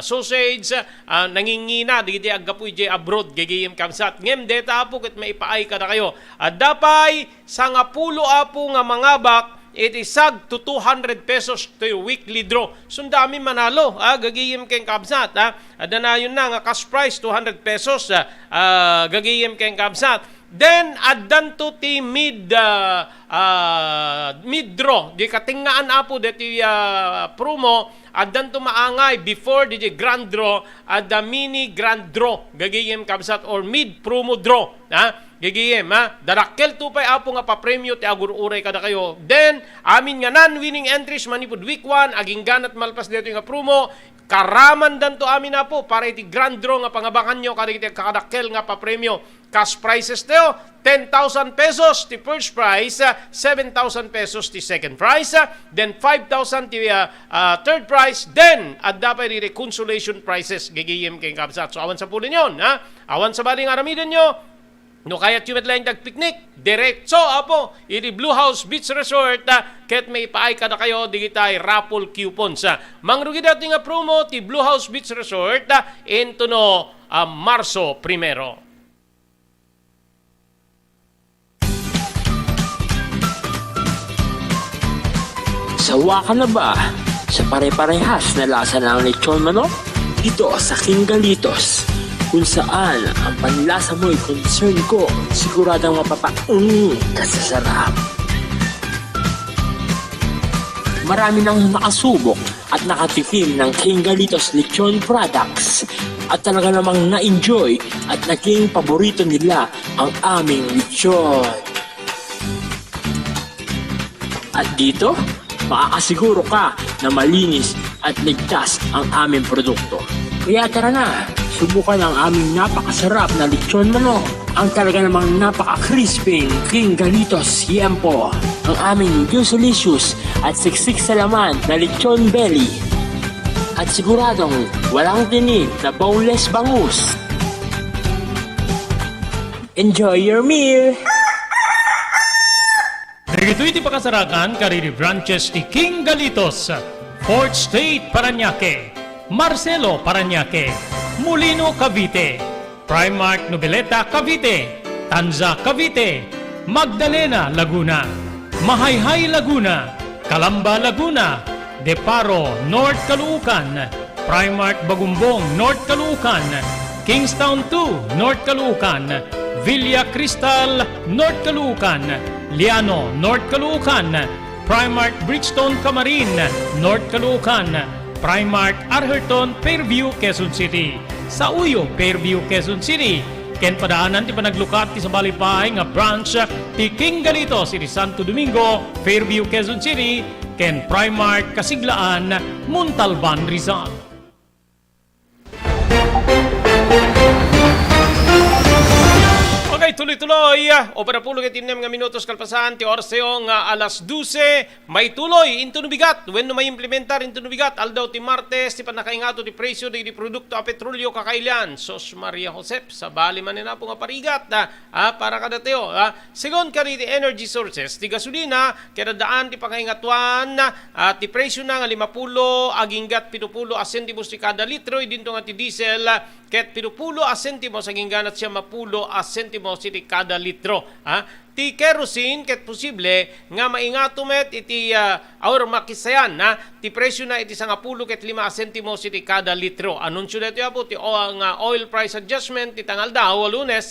sausage, nangingina digiti agapoy jay abroad gagiyem kamsat. Ngem deta po ket maipaay kada kayo. Dapay sa nga pulo apo nga mga bak it isag to 200 pesos to yung weekly draw. Sundami manalo. Gagiyem keng kabsat. Adanayon na nga cash price 200 pesos. Gagiyem keng kabsat. Then addan to ti mid draw di katingaan apo deti promo addan to maangay before di grand draw at the mini grand draw gagayem kabsat or mid promo draw gagayem darakkel to pay apo nga pa-premyo ti agur uray kada kayo. Then amin nga non-winning entries manipud week 1 aging ganat malpas dito nga promo karaman dan to amin na po para iti grand draw nga pangabangan nyo kada iti kakadakkel nga pa-premyo. Cash prizes teo, 10,000 pesos ti first prize, 7,000 pesos ti second prize, then 5,000 ti third prize, then at dapat iti consolation prizes gigiyem kay kabsat. So awan sa pulin yun, awan sa baling aramidin nyo, no kaya timet lang tag-picnic, diretso apo, iti Blue House Beach Resort, ket may paay kada kayo, digitay raffle coupons. Mangrugi dati nga promo ti Blue House Beach Resort, into no Marso 1. Sawa ka na ba sa pare-parehas na lasa ng lechon manok? Dito sa King Galitos, kung saan ang panlasa mo'y concern ko, siguradang kasasarap. Marami nang nakasubok at nakatikim ng King Galitos lechon products at talaga namang na-enjoy at naging paborito nila ang aming lechon. At dito, makakasiguro ka na malinis at ligtas ang aming produkto. Kaya tara na, subukan ang aming napakasarap na lechon manok. Ang talaga namang napaka-crisping King Galitos Yempo. Ang aming juice-licious at siksik sa laman na lechon belly. At siguradong walang tinig na boneless bangus. Enjoy your meal! Dito iti pakasarakan kariri branches ti King Galitos, Fourth State Parañaque, Marcelo Parañaque, Molino Cavite, Primark Noveleta Cavite, Tanza Cavite, Magdalena Laguna, Mahayhay Laguna, Calamba Laguna, Deparo North Caloocan, Primark Bagumbong North Caloocan, Kingstown 2 North Caloocan, Villa Cristal North Caloocan, Liano North Caloocan, Primark Bridgestone Camarin North Caloocan, Primark Arherton Fairview Quezon City, sa Uyo Fairview Quezon City, ken padaanan ti panaglukat ti sa balipay nga branch ti King Galitos iti Santo Domingo Fairview Quezon City, ken Primark Kasiglaan Montalban Rizal. Okay, tuloy-tuloy. O para pulog at nga minutos kalpasan, ti oras yung alas 12. May tuloy, into nubigat. When no may implementar into nubigat, aldaw ti Martes, ti panakaingato ti presyo, di produkto a petrolyo kakailan. Sos Maria Josep, sa bali man na po nga parigat, para kadateo. Segon ka ti energy sources, ti gasolina, kaya daan ti pakaingatuan, ti presyo na nga 50, aginggat 70 asentimos ti kada litro, dinto nga ti diesel, ket 70 asentimos, aging ganat siya 10 asentimos iti kada litro. Ti kerosene ket posible nga maingato met iti or makisayan ti presyo na iti 10 ket 5 asentimos iti kada litro. Anunsyo dito po ti oil price adjustment ti tangal daw Lunes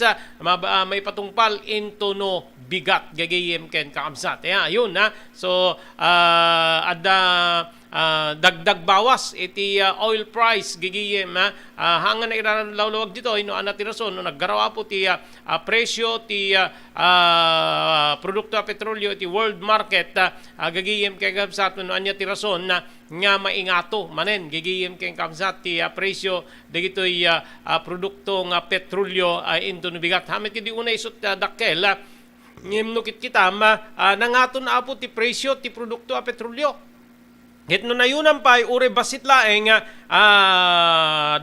may patungpal into no bigat gagayem ken kakamsat. Yun So dagdag bawas iti oil price gigiyem hangan na ilalawag dito ino anatirason no naggarawa po ti presyo ti produkto a petrolyo iti world market gagiyem kay kabsat no anya tirason nga maingato manen gigiyem kay kabsat ti presyo dagitoy produkto nga petrolyo into nubigat hamet kidi unay isut dakkel ngimnukit kita nangaton na po ti presyo ti produkto a petrolyo. Hit no nayunan pa ure basit laeng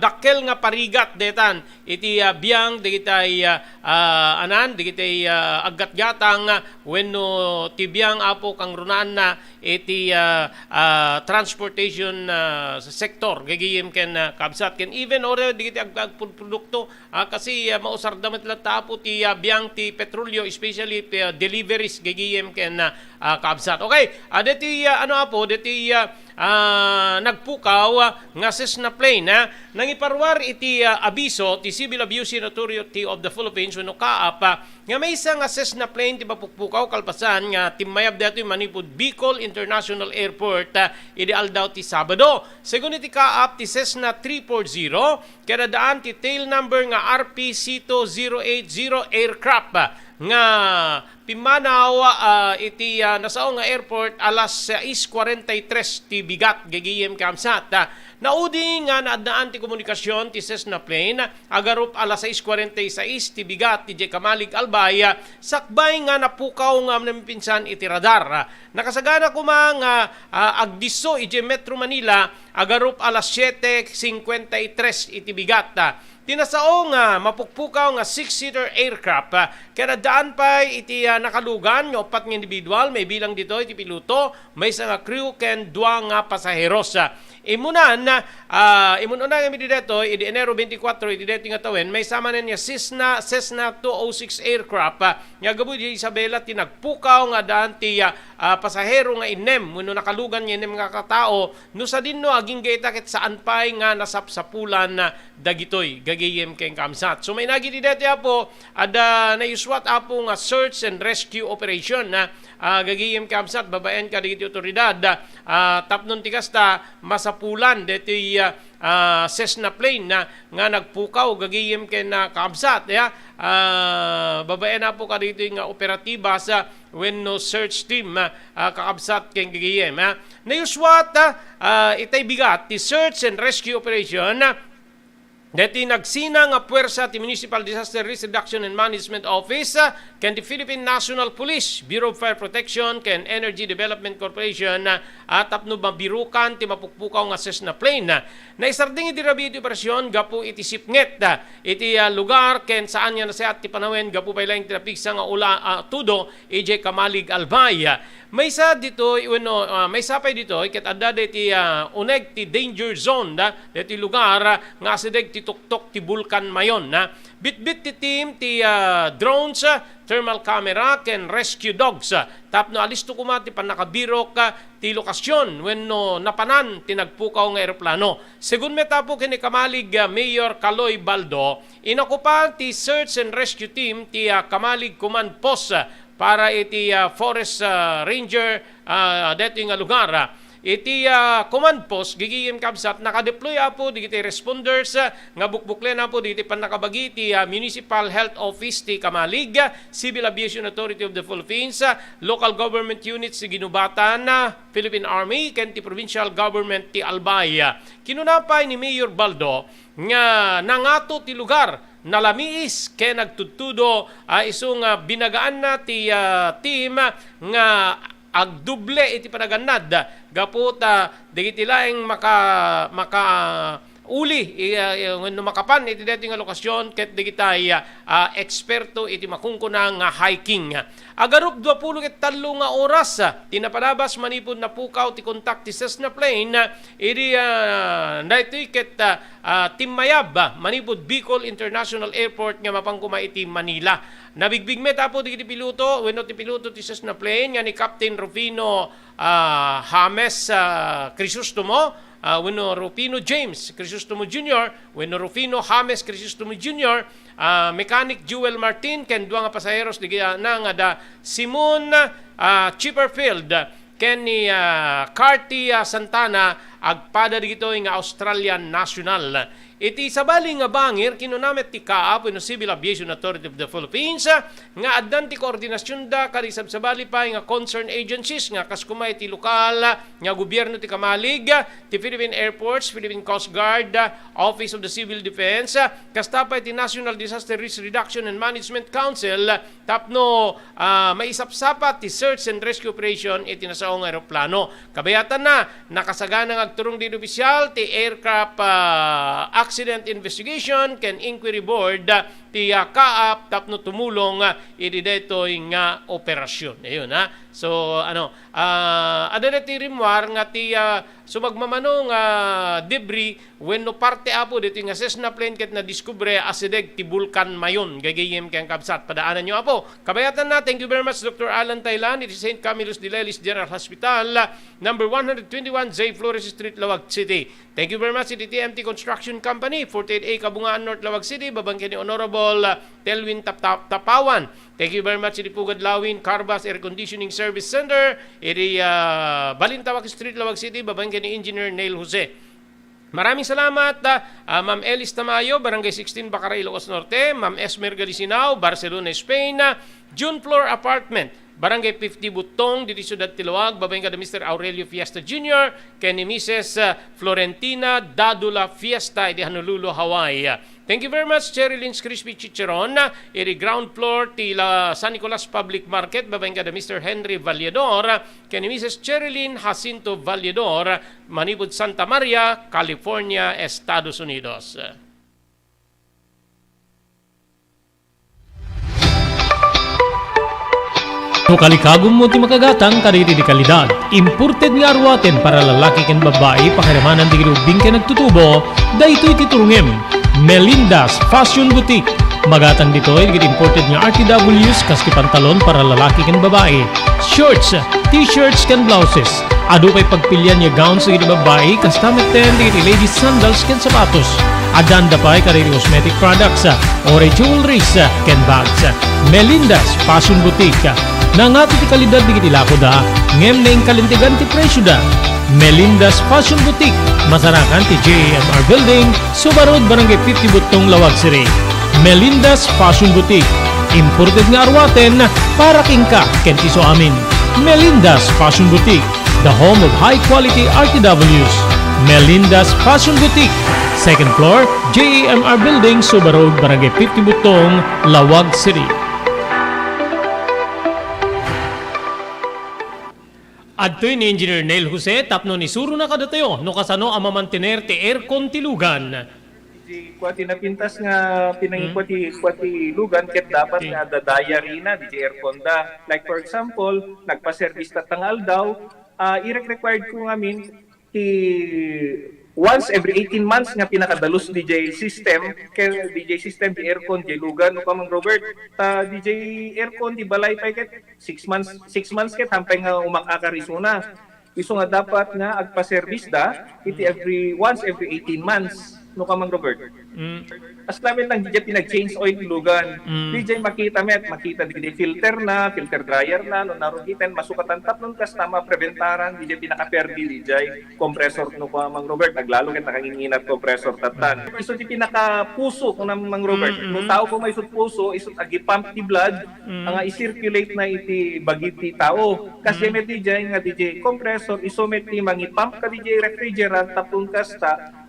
dakkel nga parigat detan iti biang digitay digitay aggat-gatang wenno ti biang apo kang runaan na iti transportation sector gagiyem ken kabsat ken even ore digitay agprodukto kasi mausar damet tapo ti biang ti petrolyo especially deliveries gagiyem ken kabsat. Okay, deti deti nagpukaw nga Cessna plane nang iparwar iti abiso ti Civil Aviation Authority of the Philippines wenno CAAP nga may isa nga Cessna plane ti mapukpukaw kalpasan nga timmayab dato manipud Bicol International Airport idi aldaw ti Sabado. Segun iti CAAP ti Cessna 340 kada daan ti tail number nga RP-C2080 aircraft nga pimanaw iti nasaong nga airport alas 6:43 ti bigat gagiyem kamsat. Naudi nga naadnaan ti komunikasyon ti Cessna plane agarup alas 6:46 ti bigat ti Kamalig Albay sakbay nga napukaw nga pinsan iti radar. Nakasagana kumang agdiso iti Metro Manila agarup alas 7:53 iti bigat. Tinasao nga mapukpukaw nga 6-seater aircraft kaya daan pa iti nakalugan nga 4 nga individual may bilang dito iti piloto may isa nga crew ken 2 nga pasaheros. Imunan nga mi dito iti Enero 24 iti dito nga tawen may sama niya Cessna 206 aircraft nga gabud di Isabela tinagpukaw nga daan ti pasahero nga inem wenno nakalugan nga inem nga katao no sa dinno aging gayta ket saan pay nga nasapsapulan dagitoy gagayem keng kamsat. So may nagiti dito po ada naiswat apo nga search and rescue operation na gagayem kamsat babaen ka dito otoridad tapnon ti kasta masapulan dito Cessna plane nga nagpukaw gagayem ken kamsat babaen na po ka dito nga operatiba sa wenno search team kakabsat ken gagayem naiswat itay bigat ti search and rescue operation dati nagsina nga puwersa ti Municipal Disaster Risk Reduction and Management Office ken ti Philippine National Police, Bureau of Fire Protection ken Energy Development Corporation tapno mabirukan ti mapukpukaw nga Cessna plane. Naisarding iti rabi iti operasyon gapu iti sipnget iti lugar ken saan nga nasiat ti panawen gapu pay laing tinapigsa nga tudo ije Kamalig Albay. May sa dito may sapay dito ket adda ti uneg ti danger zone deti lugar nga asideg ti tuktok ti bulkan mayon bitbit ti team ti drones thermal camera ken rescue dogs tapno alisto kuma ti panakabirok ti lokasyon wenno napanan ti nagpukaw nga eroplano. Segun metapo ken Kamalig Mayor Caloy Baldo inakupan ti search and rescue team ti Kamalig Command Post para iti forest ranger dito nga lugar. Iti command post gigiyem kabsat nakadeploy apo digiti responders nga bukbuklen apo digiti panakabagi ti Municipal Health Office ti Kamalig, Civil Aviation Authority of the Philippines, local government units ti Ginubatan, Philippine Army ken ti provincial government ti Albay. Kinunapay ni Mayor Baldo nga nangato ti lugar nalamiis kay nagtutudo isong binagaan na ti team nga agduble iti panaganad gapot digiti laeng maka uli wenno makapan iti deti nga lokasyon ket digitay eksperto iti makungkunang hiking. Agarup 23 nga oras tinapanabas manipod na pukaw ti kontak ti Cessna plane iti daytoy ket timmayab manipod Bicol International Airport nga mapangkuma iti Manila. Nabigbigmet apo digiti piloto wenno ti piloto ti Cessna plane nga ni Captain Rufino James Crisostomo wenno Rufino James Crisostomo Jr., wenno Rufino James Crisostomo Jr., Mechanic Jewel Martin ken duwa nga pasaheros di nga da Simon Chipperfield ken ni Carty Santana agpada digito nga Australian national. Iti sabali nga bangir kinunamet ti CAAP wenno Civil Aviation Authority of the Philippines nga addan ti koordinasyon da kadi sabsabali pa nga concerned agencies nga kaskumay ti lokal nga gobyerno ti Kamalig, ti Philippine Airports, Philippine Coast Guard, Office of the Civil Defense, kastapay ti National Disaster Risk Reduction and Management Council tapno maisapsapat ti search and rescue operation iti nasaong aeroplano. Kabayatan na nakasagana nga agturong di opisyal ti aircraft Accident Investigation ken Inquiry Board ti CAAP tapno tumulong iti daytoy nga operasyon. Ayun So adada ti rimwar nga ti sumagmamano nga debris wenno parte apo dito nga Cessna plane ket na diskubre asideg ti Vulcan Mayon gagayem kang kabsat. Padaanan nyo apo. Kabayatan na. Thank you very much Dr. Alan Thailand. It is St. Camillus de Lelis General Hospital, number 121 J. Flores Street, Lawag City. Thank you very much to the TMT Construction Company, 48A Kabungaan North, Lawag City, babangkin ni Honorable Telwin Tapawan. Thank you very much to the Pugad Lawin Carbas Air Conditioning Service Center, iri Balintawak Street, Lawag City, babangkin ni Engineer Neil Jose. Maraming salamat, Ma'am Elis Tamayo, Barangay 16, Bacaray, Ilocos Norte, Ma'am Esmer Galicinao, Barcelona, Spain, June Floor Apartment, Barangay 50 Butong, dito Ciudad Tiluag, babaeng kada Mr. Aurelio Fiesta Jr., kay ni Mrs. Florentina Dadula Fiesta, di Honolulu, Hawaii. Thank you very much, Cherylyn's Crispy Chicharon, iri ground floor, tila San Nicolas Public Market, babaeng kada Mr. Henry Vallador, kay ni Mrs. Cherilyn Jacinto Vallador, Manibud, Santa Maria, California, Estados Unidos. No kalikagom mo ti makagatang kariri di kalidad. Imported nga arwaten para lalaki ken babae pakiramanan di grubing ken nagtutubo. Daytoy titurungem. Melinda's Fashion Boutique. Magatang ditoy gid imported nga RTWs kas ti pantalon para lalaki ken babae. Shorts, t-shirts ken blouses. Adu pay pagpilian nga gowns gid babae kas tameten di ladies sandals ken sapatos. Adanda pay kariri cosmetic products, ore jewelries ken bags. Melinda's Fashion Boutique. Nangato ti kalidad di kiti lako da, ngem na yung kalintigan ti presyo da. Melinda's Fashion Boutique, masarakan ti JMR Building, Subarod, Barangay 50 Butong, Lawag City. Melinda's Fashion Boutique, imported nga arwaten para kingka kentiso amin. Melinda's Fashion Boutique, the home of high-quality RTWs. Melinda's Fashion Boutique, second floor, JMR Building, Subarod, Barangay 50 Butong, Lawag City. Adtoy ni Engineer Neil Jose, tapno ni suro na kadatayo, no kasano ang mamantener ti aircon ti lugan. Di kwati napintas nga pinangikwati lugan ket dapat nga dadaya rina di aircon da. Like for example, nagpa-service tatangal daw, i-required ko ngamin ti once every 18 months nga pinakadalos DJ system kay DJ system di aircon di lugan no Mang Robert DJ aircon di balay pa ket 6 months ket hampay nga umakakarisuna iso nga dapat nga agpa-service da iti once every 18 months no Mang Robert. As namin lang DJ pinag-change oil lugan. DJ makita DJ filter dryer na no narugitan masukatan tapnon kas tama preventaran DJ pinaka-perdi DJ compressor no Mang Robert naglalo ket nakanginginat compressor tatan. Iso ti pinaka-puso no Mang Robert. No tao ko may isut puso isut agi-pump ti blood nga i-circulate na iti bagiti tao. Kasi met DJ nga DJ compressor iso met ti mangi-pump ka DJ refrigerant tapnon kas ta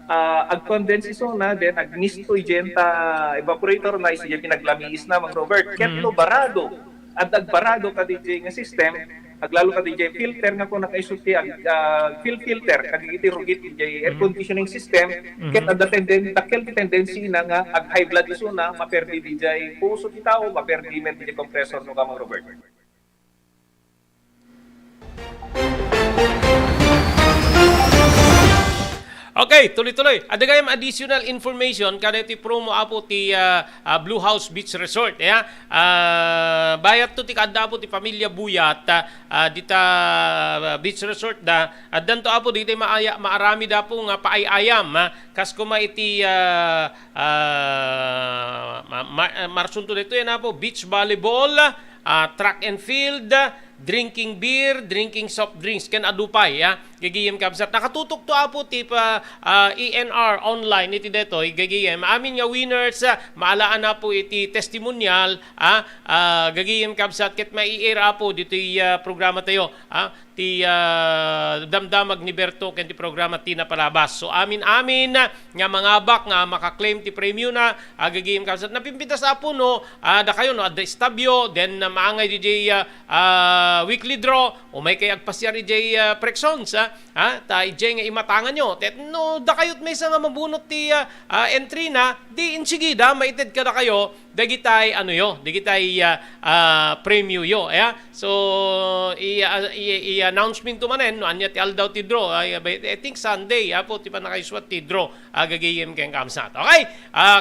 ag-condense iso na then agnisto igenta evaporator na iso pinaglamiis na Mang Robert ket no barado at agbarado ka DJ nga system aglalo ka DJ filter nga kung nakaisuti filter kagigiti rugit DJ air conditioning system ket ada tendency na nga ag high blood iso na maperdi DJ puso ti tao maperdi men DJ compressor no ka Mang Robert. Okay, tuloy-tuloy. Ada gayam additional information kada ti promo apo ti Blue House Beach Resort. Bayat to ti kada apo ti pamilya Buyat dita Beach Resort da. Addanto apo dito maarami da po nga paayayam kas kuma iti marsunto dito yan apo beach volleyball, track and field, drinking beer, drinking soft drinks ken adupay gagiyem kabsat nakatutok to apo ti ENR online iti detoy gagiyem amin nga winners maalaan na po iti testimonial gagiyem kabsat ket mai-air apo dito programa tayo ti damdamag ni Berto ken ti programa ti napalabas. So amin nga mangabak nga makaklaim ti premyo na gagiyem kabsat napimpitas apo no da kayo no adda estabyo then maangay DJ weekly draw o may kay agpasyar DJ Prexons ta ije nga imatangan nyo tet no da kayot may nga mabunot ti entry na di insigida maited kada kayo dagitay ano yo, dagitay premyo yo. So i-announcement to manen no anya ti aldaw ti draw. I think Sunday po ti pa nakaiswat ti draw agagayem ken kamsat. Okay?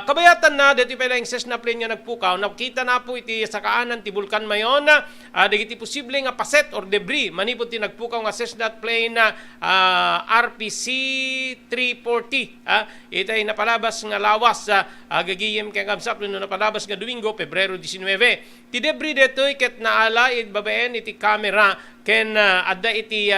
Kabayatan na dito pa lang Cessna plane nga nagpukaw. Nakita na po iti sa kaanan ti bulkan mayon. Dagiti posible nga paset or debris manipod ti nagpukaw nga Cessna plane RPC 340. Itay napalabas nga lawas agagayem ken kamsat no napalabas nga Domingo Pebrero 19. Ti debris detoy ket naala babaen iti camera ken adda iti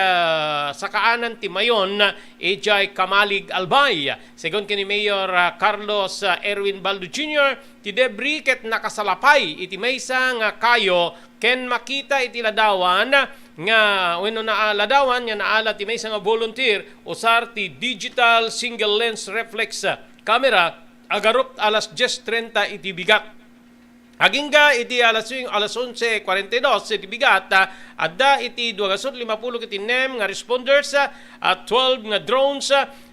sa kaanan ti mayon ejay Kamalig Albay. Segon kini Mayor Carlos Erwin Baldo Jr. ti debris ket nakasalapay iti maysa nga kayo ken makita iti ladawan nga wenno na ladawan nga naala ti maysa nga volunteer usar ti digital single lens reflex camera agarop alas 10:30 iti bigat. Hagingga iti alas 11:42 iti bigat adda iti 250 iti NEM nga responders at 12 nga drones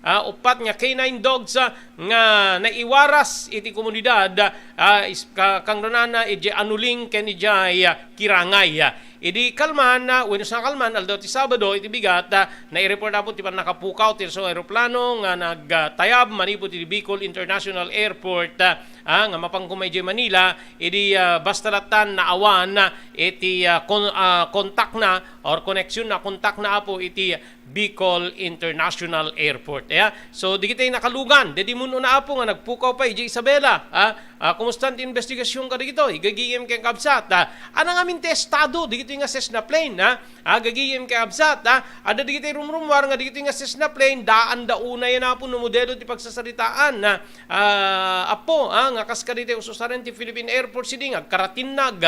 upat nga canine dogs nga naiwaras iti komunidad kang runana iti anuling ken iti kirangay. Idi kalman wenno sa kalman aldaw ti Sabado iti bigat na-report na po ti pan nakapukaw ti so eroplano nga nagtayab manipod ti Bicol International Airport nga mapangkumay di Manila idi bastalatan na awan iti kontak na or connection na kontak na po iti Bicol International Airport. So di kitay nakalugan dedi muno na apo nga nagpukaw pa iti Isabela. Kumusta ti investigasyon ka dito igagiyem ken kabsat anang amin testado di nga Cessna plane gagiyem ken kabsat ada di kitay rumrumwar nga di nga Cessna plane daan dauna yan apo no modelo ti pagsasaritaan apo nga kaskarite ususaran ti Philippine Airport City agkaratinag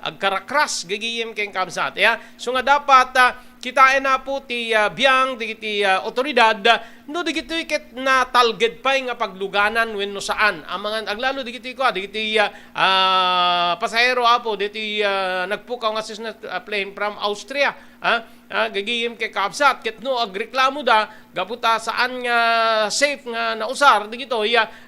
agkarakras gagiyem ken kabsat. So nga dapat kitain na po ti biyang ti otoridad no digiti ket na talged pay nga pagluganan wenno saan ang mga aglalo digiti ko digiti pasahero apo diti nagpukaw nga Cessna plane from Austria gagiyem kay kabsat ket no agreklamo da gaputa saan nga safe nga nausar digito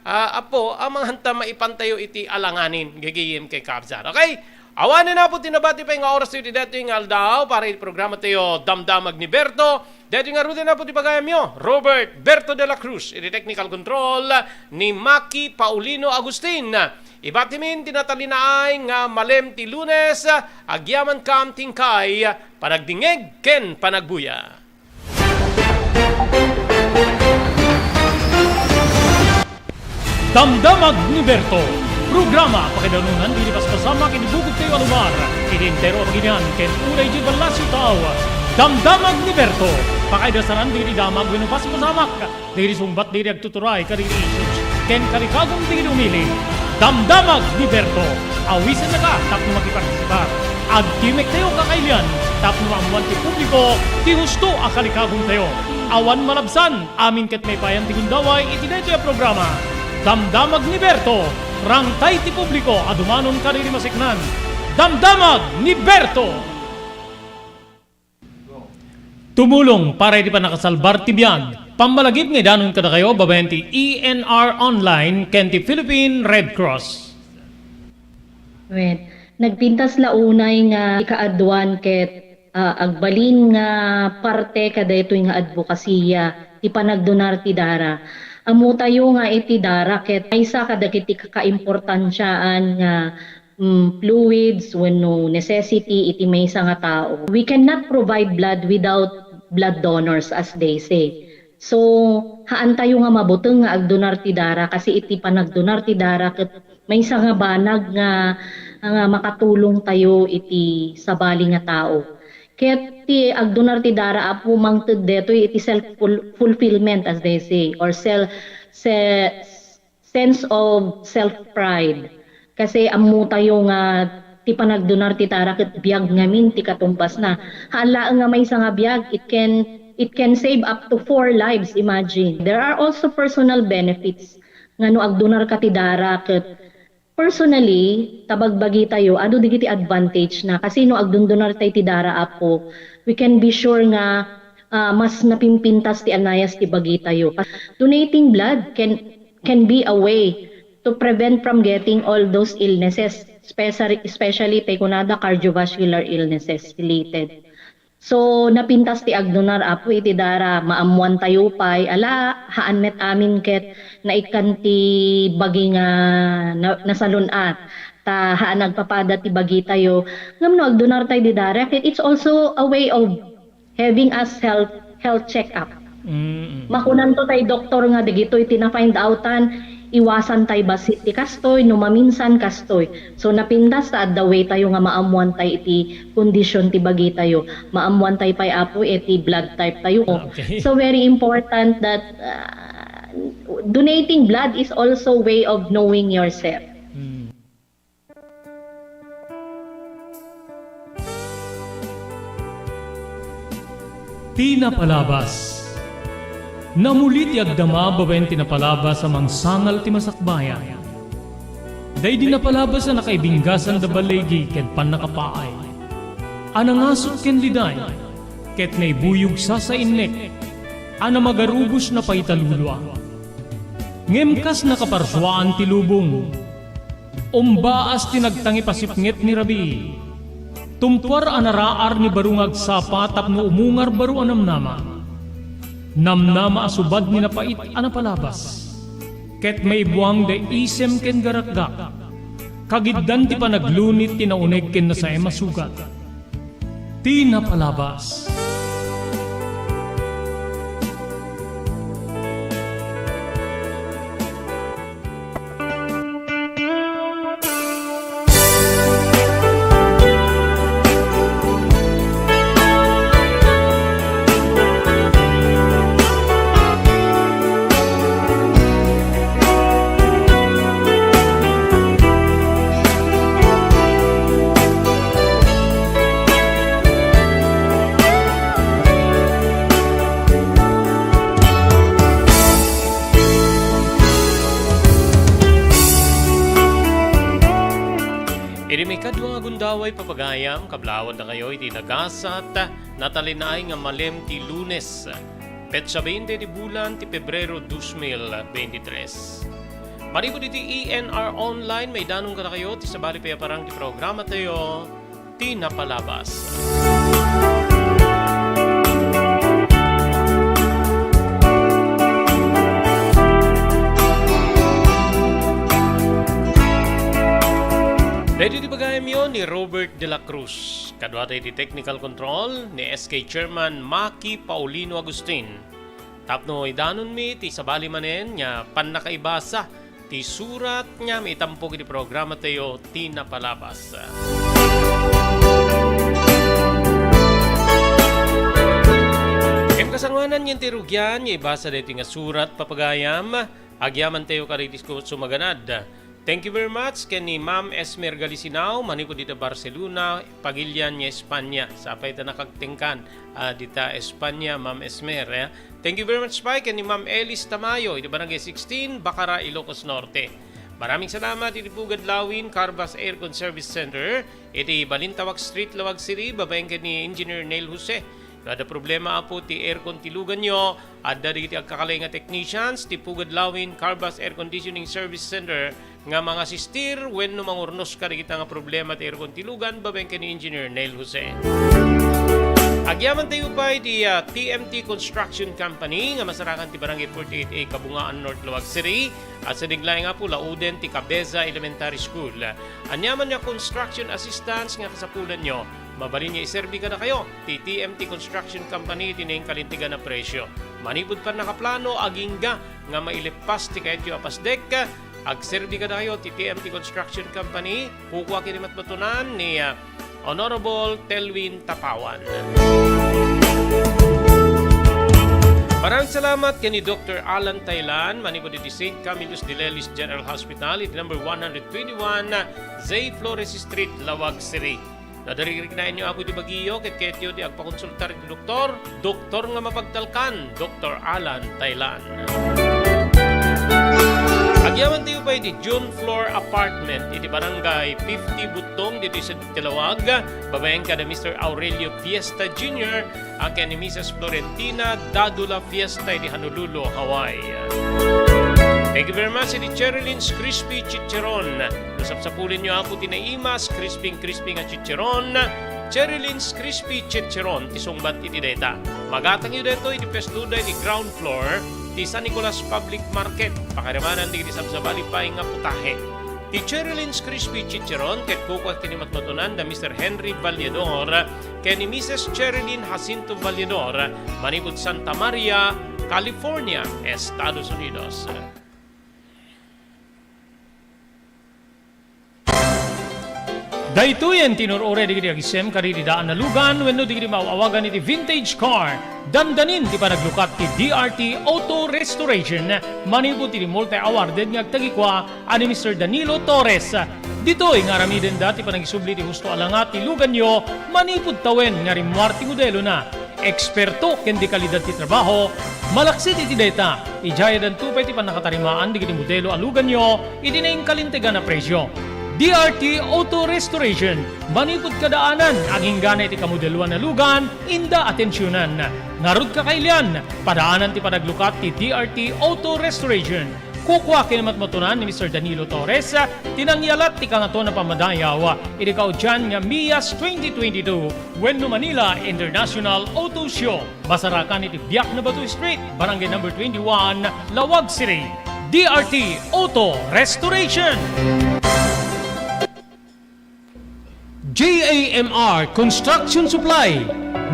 apo ang mga hanta maipantayo iti alanganin gagiyem kay kabsat. Okay? Awanin na po tinabati pa yung oras ito dito yung aldaw para yung programa tayo Damdamag ni Berto. Dito yung arutin na po ti pagayam nyo, Robert Berto de la Cruz. Iti technical control ni Maki Paulino Agustin. Ibatimin tinatalinaay nga malem ti Lunes, agyaman kam tingkay, panagdingeg ken panagbuya. Damdamag ni Berto. Programa pakidanunan dili paspasama kinibugod kayo alubar. Kinintero paginyan ken unay di balasyo tao. Damdamag ni Berto. Pakaidasaran dili damag wenno paspasamak. Dili sumbat dili agtuturay kadiri issues. Ken karikagong dili umili. Damdamag ni Berto. Awisan na ka tapno makipartisipar. Agtimek tayo kakailan tapno maamuan ti publiko ti husto a karikagong tayo. Awan malabsan amin ket may payan ti gundaway iti daytoy programa. Damdamag ni Berto. Rangtay ti publiko adumanon kadiri masiknan. Damdamag ni Berto. Tumulong para di pa nakasalbar ti biyag. Pambalagip nga danon kada kayo babayan ti ENR Online ken ti Philippine Red Cross. Wait, nagpintas launay nga ikaadwan ket agbalin nga parte kada ito nga advokasya ti panagdonar ti dara. Amo tayo nga iti dara ket maysa kadagiti kakaimportansyaan nga fluids wenno necessity iti maysa nga tao. We cannot provide blood without blood donors as they say. So haan tayo nga mabuteng nga agdonar ti dara kasi iti panagdonar ti dara ket maysa nga banag nga makatulong tayo iti sabali nga tao. Ket ti agdonar ti dara apo mangted detoy iti self fulfillment as they say or sense of self pride kasi ammo tayo nga ti panagdonar ti dara ket biag ngamin ti katumbas na hala nga may nga biag it can save up to 4 lives. Imagine there are also personal benefits nga no agdonar ka ti dara ket personally, tabagbagi tayo, ano digiti advantage na kasi no agdundunar tayo ti dara apo, we can be sure nga mas napimpintas ti anayas ti bagi tayo. Donating blood can be a way to prevent from getting all those illnesses, especially tay kunada cardiovascular illnesses related. So napintas ti agdonar apo iti dara maamuan tayo pay ala haan met amin ket na ikan ti bagi nga nasalunat ta haan nagpapada ti bagi tayo ngamno agdonar tayo di dara ket it's also a way of having us health check up. Makunan to tay doktor nga dagitoy iti na find outan iwasan tay basit ti kastoy no maminsan kastoy. So napintas ta the way tayo nga maamuan tay iti condition ti bagi tayo. Maamuan tay pay apo iti blood type tayo. Okay. So very important that donating blood is also way of knowing yourself. Tinapalabas. Namulit yagdama babaen tinapalabas amang sangal ti masakbayan. Day di napalabas na nakaibinggasan da balegi ket panakapaay. Anangasot ken liday ket naibuyog sa innek. Ana magarubos na paitalulwa. Ngemkas nakaparswaan ti lubong. Umbaas tinagtangi pasipnget ni Rabi. Tumpar anaraar ni barungag sapa tapno umungar baru anamnama. Namnama asubad ni napait anapalabas. Ket may buwang de isem ken garakgak. Kagiddan ti panaglunit tinaunig ken na sa masugat. Tinapalabas. Kadwa nga gundaway papagayam, kablawad na kayo iti nagasat, natalinay nga malem ti Lunes, petsa 20 di bulan ti Pebrero 2023. Maribod iti ENR Online, may danong ka na kayo, ti sabali payaparang ti programa tayo, Tinapalabas. Ready di bagayam yun ni Robert de la Cruz. Kadwa tayo di technical control ni SK Chairman Maki Paulino Agustin. Tapno idanon mi ti sabali manen nya pannakaibasa ti surat nya may tampok di programa tayo Tinapalabas. Kasanganan yung tirugyan, yung ibasa dito nga surat papagayam, agyaman tayo karitis ko sumaganad. Thank you very much kay ni Ma'am Esmer Galisinao, maniko dito Barcelona, Pagilian niya Espanya. Sapay ta nakagtingkan dita Espanya, Ma'am Esmer. Thank you very much pa kay ni Ma'am Elis Tamayo, iti Barangay 16, Bacara, Ilocos Norte. Maraming salamat iti Pugad Lawin, Carbas Aircon Service Center, iti Balintawak Street, Lawag City, babaeng kay ni Engineer Neil Jose. Kada problema po ti aircon tilugan nyo at dadi iti agkakalay nga technicians ti Pugad Lawin Carbas Air Conditioning Service Center nga mga sistir when no mangurnos ka kita nga problema ti aircon tilugan babeng ni Engineer Neil Jose. Agyaman tayo pa di TMT Construction Company nga masarakan ti Barangay 48A Kabungaan North Lawag City at sa diglay nga po Lauden ti Cabeza Elementary School. Anyaman nga construction assistance nga kasapulan nyo. Mabalin niya iserbi ka na kayo. Ti TMT Construction Company tinayang kalintigan na presyo. Manipod pa nakaplano agingga nga mailipas ti kahit yung apasdek ka. Agserbi ka na kayo ti TMT Construction Company. Kukuha kinimat matunan ni Honorable Telwin Tapawan. Maraming salamat kay ni Dr. Alan Taylan, manipod iti St. Camillus de Lelis General Hospital, iti number 121, Zay Flores Street, Lawag City. Nadarignain niyo ako di Baguio, ketyo di agpakonsultar iti doktor nga mapagtalkan, Dr. Alan Taylan. Agyaman tayo pa iti June Floor Apartment, iti Barangay 50 Butong, dito sa Tilawag, babayang ka na Mr. Aurelio Fiesta Jr., ang ni Mrs. Florentina Dadula Fiesta, iti Honolulu, Hawaii. Thank you very much, iti Cherylin's Crispy Chicheron. Nasapsapulin nyo ako tinaimas, crispy nga chicheron. Cherylin's Crispy Chicheron, tisungbat iti deta. Magatang yu deto, iti pesduda iti ground floor, ti San Nicolas Public Market. Pakarimanan di iti sabsabali pa nga putahe. Ti Cherylin's Crispy Chicheron, ket kukwag tinimatmatunan da Mr. Henry Valledor, ken ni Mrs. Cherylin Jacinto Valledor, manipod Santa Maria, California, Estados Unidos. Daytoyen tinurore digiti agisem karidi daan na lugan wenno digiti maawagan iti vintage car. Dandanin ti panaglukat ti DRT Auto Restoration manipod ti multi-awarded nga agtagikwa ani Mr. Danilo Torres. Ditoy nga ramiden dati panagisubli ti husto alangat ti lugan nyo manipod tawen nga rimwarti modelo na. Eksperto ken di kalidad ti trabaho, malaksit iti data. Ijaya dan tupay ti panakatarimaan digiti modelo alugan nyo iti naing kalintegan na presyo. DRT Auto Restoration, manipod kadaanan, aging gana iti kamodeluan na lugan, inda atensyonan. Narod kakailian, padaanan ti panaglukat ti DRT Auto Restoration. Kukwa kinamatmatunan ni Mr. Danilo Torres, tinangyalat ti kangato na pamadayaw, iti kaudyan nga MIAS 2022, Wenno Manila International Auto Show. Basarakan iti Biak na Batu Street, Barangay number 21, Lawag City. DRT Auto Restoration. JAMR Construction Supply.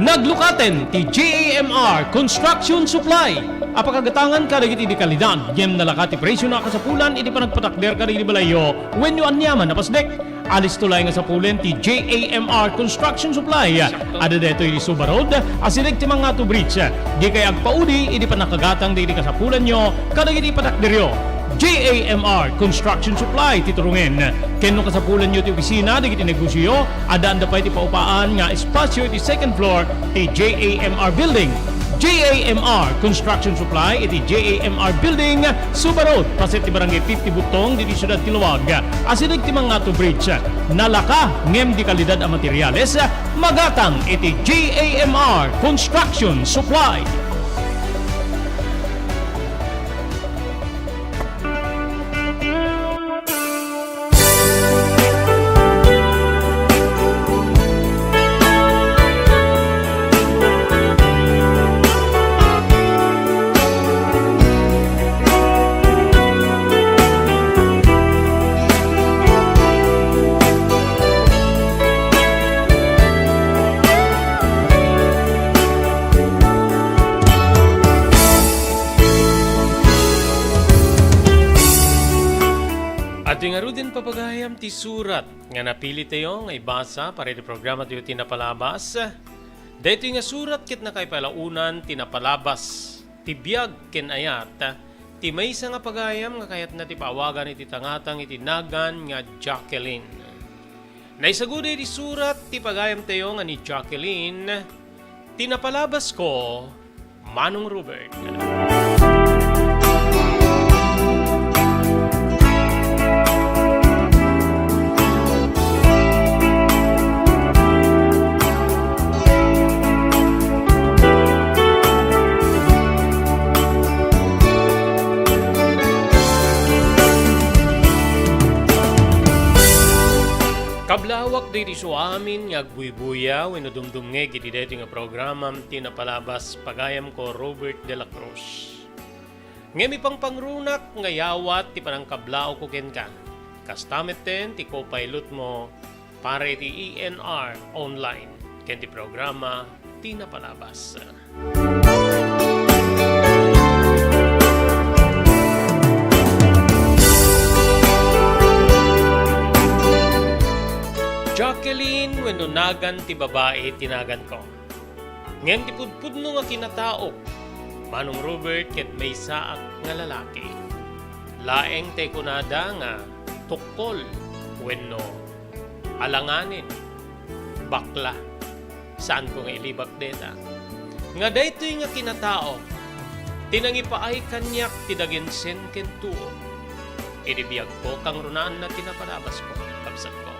Naglukaten ti JAMR Construction Supply. Apakagatangan ka dagiti di kalidad, yem nalakati presyo na kasapulan, iti panagpatakder ka dagiti balayo, wenyo anyaman napasdek. Alis tulay nga sapulen ti JAMR Construction Supply. Ada deto iti Suba Road, asinig ti mga to bridge. Di kay agpaudi, iti panakagatang dagiti kasapulan nyo, kadagiti patakderyo. JAMR Construction Supply titurungen. Kenno kasapulan nyo ti opisina digiti negosyo, adaan da pa iti paupaan nga espasyo iti second floor ti JAMR Building. JAMR Construction Supply iti JAMR Building, Suba Road, paset ti barangay 50 Butong diti Siyudad Tiluwag. Asinig ti mga to bridge. Nalaka ngem di kalidad a materyales, magatang iti JAMR Construction Supply. Ating arudin papagayam ti surat nga napili tayo nga ibasa para iti programa tayo tinapalabas. Dito nga surat kit na kay palaunan tinapalabas ti biyag ken ayat ti maysa nga pagayam nga kayat na ti pawagan iti tangatang iti nagan nga Jacqueline. Naisagude iti surat ti pagayam tayo nga ni Jacqueline, tinapalabas ko, Manong Robert. Kablawak di su amin nga agbuy-buya wenno dumdumngeg iti daytoy nga programam tinapalabas pagayam ko Robert de la Cruz. Ngemi pang pangrunak nga yawat ti panangkablao ko ken ka. Kastamet ten ti co-pilot mo para iti ENR online ken ti programa tinapalabas. Jacqueline, wenno nagan ti babae tinagan ko. Ngem ti pudpudno nga kinataok, Manong Robert ket may saak nga lalaki. Laeng te kunada nga tukol wenno alanganin bakla. Saan ko nga ilibak deta? Nga daytoy nga kinataok, tinangipaay kanyak ti dagensen ken tuo. Idibiyag ko kang runaan na tinapalabas ko, kapsat ko.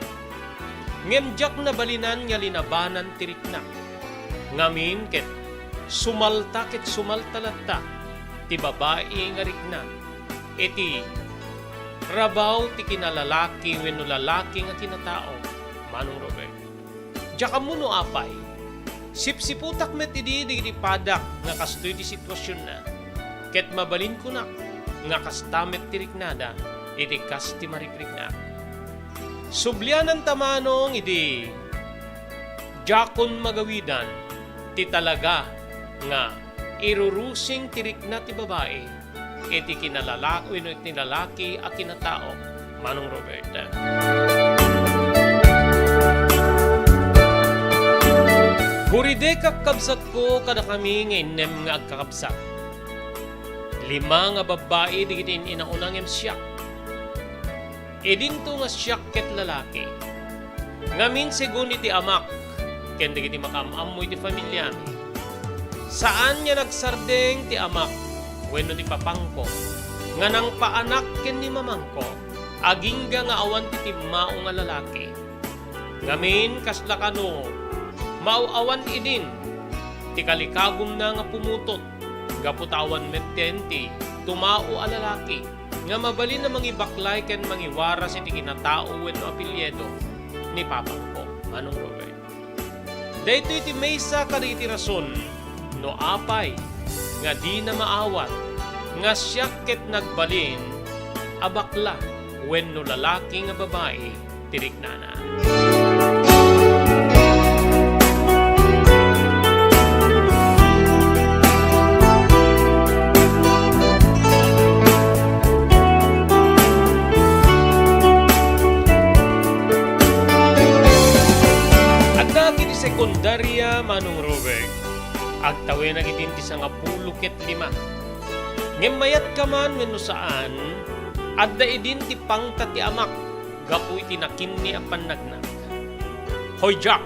Ngemjak na balinan nga linabanan tirikna. Ngamin ket sumalta ket sumaltalata ti babae nga rikna. iti rabaw ti kinalalaki wenno lalaki nga kinatao. Manong Robert. Diya mo no apay. Sipsiputak met idi padak nga kastoy ti sitwasyon na. Ket mabalin ko na nga kastamet ti riknada iti kas ti marikrikna. Sublianan tamanong idi jakon magawidan ti talaga nga irurusing tirik na ti babae iti kinalalaki wenno iti lalaki a kinatao. Manong Roberta. Huride kakabsat ko kada kami nga inem nga agkakabsat. 5 nga babae di kitin inaunang siyak. Edinto nga siyak ket lalaki. Ngamin segun iti amak ken di kiti makamamoy ti familya mi. Saan niya nagsardeng ti amak wenno ti papangko nga nang paanak ken ni mamangko agingga nga awan ti timmao nga lalaki. Ngamin kasla kano mauawan idin ti kalikagum na nga pumutot gaputawan metenti tumao a lalaki nga mabalin na mangibaklay ken mangiwaras iti kinatao wenno apelyedo ni papangko. Manong Robert. Dayto iti maysa kaditi rason no apay nga di na maawat nga siya ket nagbalin abakla wenno lalaki nga babae tiriknana. Sekundarya Manong Robert agtawe na gitinti sa nga 10 ket 5. Ngemayat ka man wenno saan adda idin ti pangta ti amak gapu iti nakinni a pannagnak. Hoy Jack.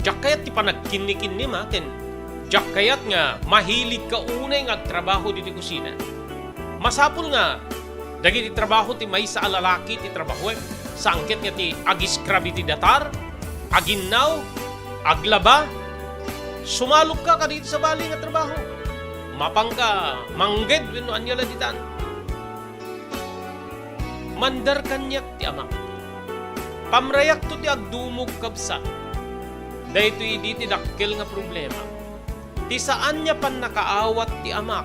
Jack kayat ti panagkinni-kinni maten. Jack kayat nga mahilig ka unay nga agtrabaho diti kusina. Masapul nga dagiti trabaho ti maysa a lalaki ti trabaho sangket nga ti agiskrabi ti datar, aginnaw, aglaba, sumalok ka dito sa bali nga trabaho. Mapang ka, mangged, wenno anyala ditan. Mandar kanyak ti amak. Pamrayak to ti agdumog kabsa. Dahito idi ti dakkel nga problema. Ti saan niya pan nakaawat ti amak.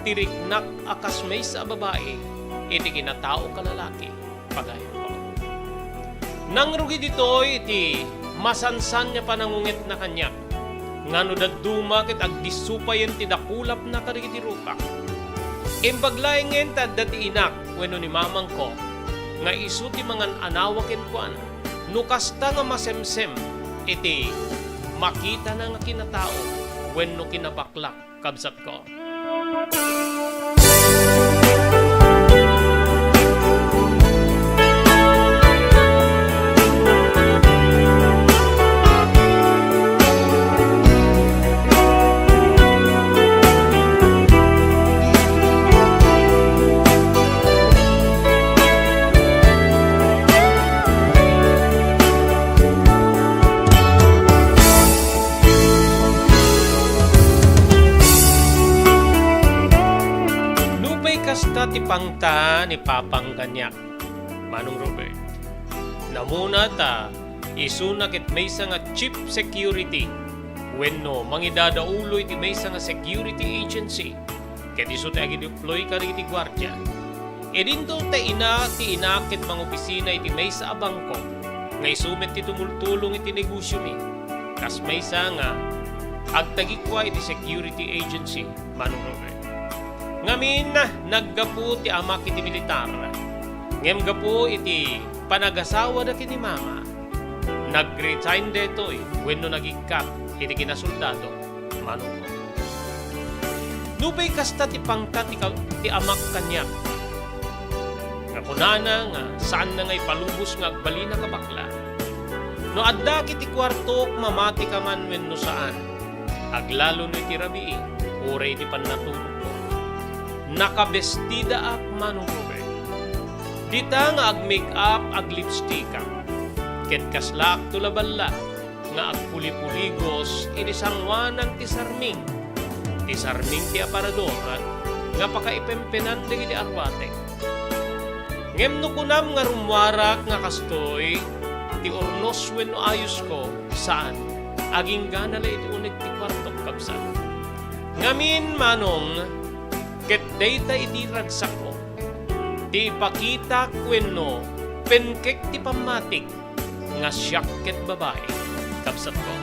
Tiriknak akas may sa babae. Iti kinatao ka lalaki. Pagayon ko. Nang rugi dito iti masansan niya panangungit na kanya. Ngano daduma ket agdisupayen ti dakulap na karigiti rupa. Imbaglayengen ta dati inak wenno ni mamang ko nga isu ti mangan anawaken kuan no kasta nga masemsem iti makita na nga kinatao wenno kinabaklak kabsat ko. Kasta ti pangta ni papang ganyak. Manong Robert. Namuna ta isuna ket maysa nga chief security wenno mangidadauloy ti maysa nga security agency ket isu ti agi-deploy kariti gwardiya. Edinto ta ti ina ket mangopisina iti maysa a bangko nga isumet ti tumultulong iti negosyo mi. Kas maysa nga agtagikwa iti security agency. Manong Robert. Ngamin naggapu ti amak iti militar. Ngem gapu iti panagasawa da kini mama. Nag-resign detoy wenno nagikkat iti kinasoldado. Manong. Nubay kasta ti pangta ti amak kanya. Nga kunana nga saan na ngay palubos nga agbali na kabakla. No adda kiti kwarto mamati ka man wenno saan. Aglalo no iti rabii uray ti pannatulog ko. Nakabestida ak Manong Robert. Dita nga ag-make up, ag-lipstick ka. Ket kaslak tulaballa nga agpuli-puligos iti sangwanan ti sarming. Ti sarming ti aparador at nga pakaipempenan dagiti arwate. Ngem no kunam nga rumwarak nga kastoy, ti ornos wenno ayos ko, saan? Aging ganala iti unig ti kwartok kabsat. Ngamin manong, ket dayta iti ragsak ko, ti ipakita kwenno, penkek ti pamatik, nga siyak ket babae, kabsat ko.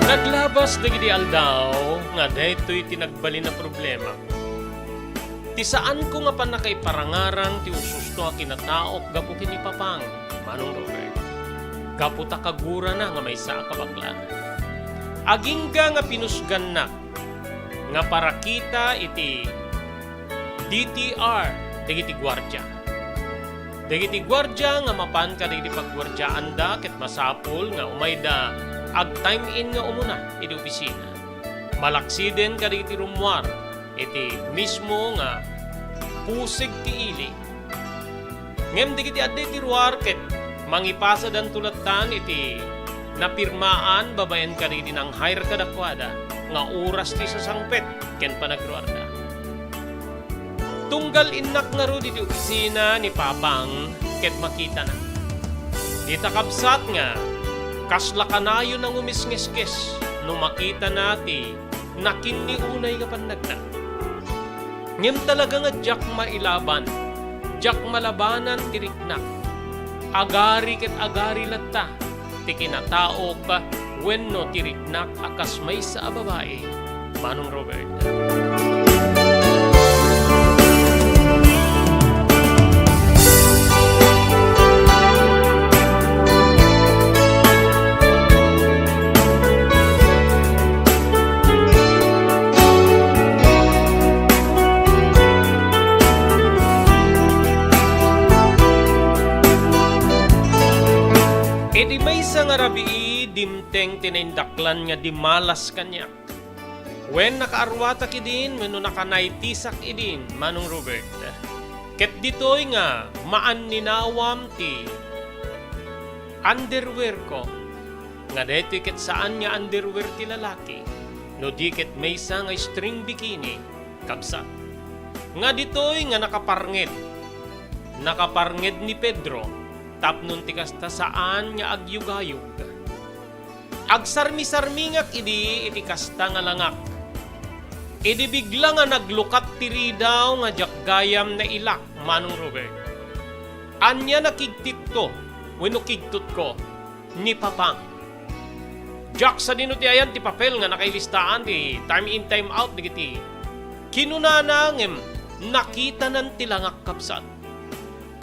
Naglabas dagiti aldaw nga daytoy tinagbali na problema. Ti saan ko nga pa nakaiparangarang ti ususto nga kinataok gapu kini papang, Manong Robert. Gaputa kagura na nga may saa kabakla. Agingga nga pinusgan na nga para kita iti DTR dagiti gwardya. Dagiti gwardya nga mapan ka dagiti paggwardyaan da ket masapul nga umayda ag time in nga umuna iti opisina. Malaksiden ka dagiti rumwar iti mismo nga pusig ti ili. Ngem dagiti adde ti ruwar ket mangipasa dan tulatan iti napirmaan babayan ka dagiti nang hire kadakwada nga oras ti sasangpet ken panagruarda. Tunggal innak nga ro diti opisina ni Papang ket makita na. Dita kabsat nga kasla kanayo nang umisngiskis no makita nati nakin ni unay nga panagna. Ngem talaga nga jak mailaban, jak malabanan tiriknak. Agari ket agari latta, ti kinatao pa wenno tiriknak akas may sa babae, Manong Robert. Edi may isang arabii dimteng tinaindaklan nga dimalas kanyak. Wen nakaarwata kidin, wenno nakanaytisak idin, Manong Robert. Ket ditoy nga maan ninawam ti underwear ko. Nga detoy ket saan nga underwear ti lalaki. No di ket may isa nga string bikini, kabsat. Nga ditoy nga nakaparnged. Nakaparnged ni Pedro. Tapnon ti kasta saan nga agyugayog. Agsarmi-sarmingak idi iti kasta nga langak. Idi bigla nga naglukat tiri daw nga jakgayam na ilak, Manong Robert. Anya nakigtit ko, wenno kigtot ko, ni Papang. Jak sa dino ti ayan ti papel nga nakailistaan ti time in time out digiti. Kinunanangem nakita nan ti langak kapsat.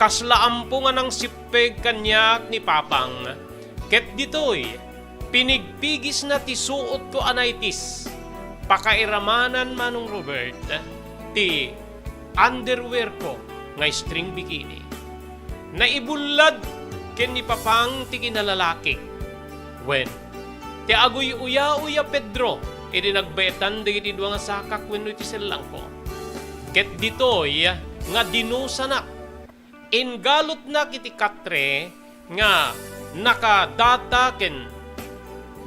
Kaslaampo nga ng sipeg kanyak ni Papang. Ket ditoy, pinigpigis na ti suot ko anaytis. Pakairamanan, Manong Robert, ti underwear ko nga string bikini. Naibulad ken ni Papang ti kinalalaki. Wen, ti agoy uya-uya Pedro, iti nagbetan digiti dua nga sakak wenno iti selang ko. Ket ditoy, nga dinusanak. Ingalot na kiti katre nga nakadata ken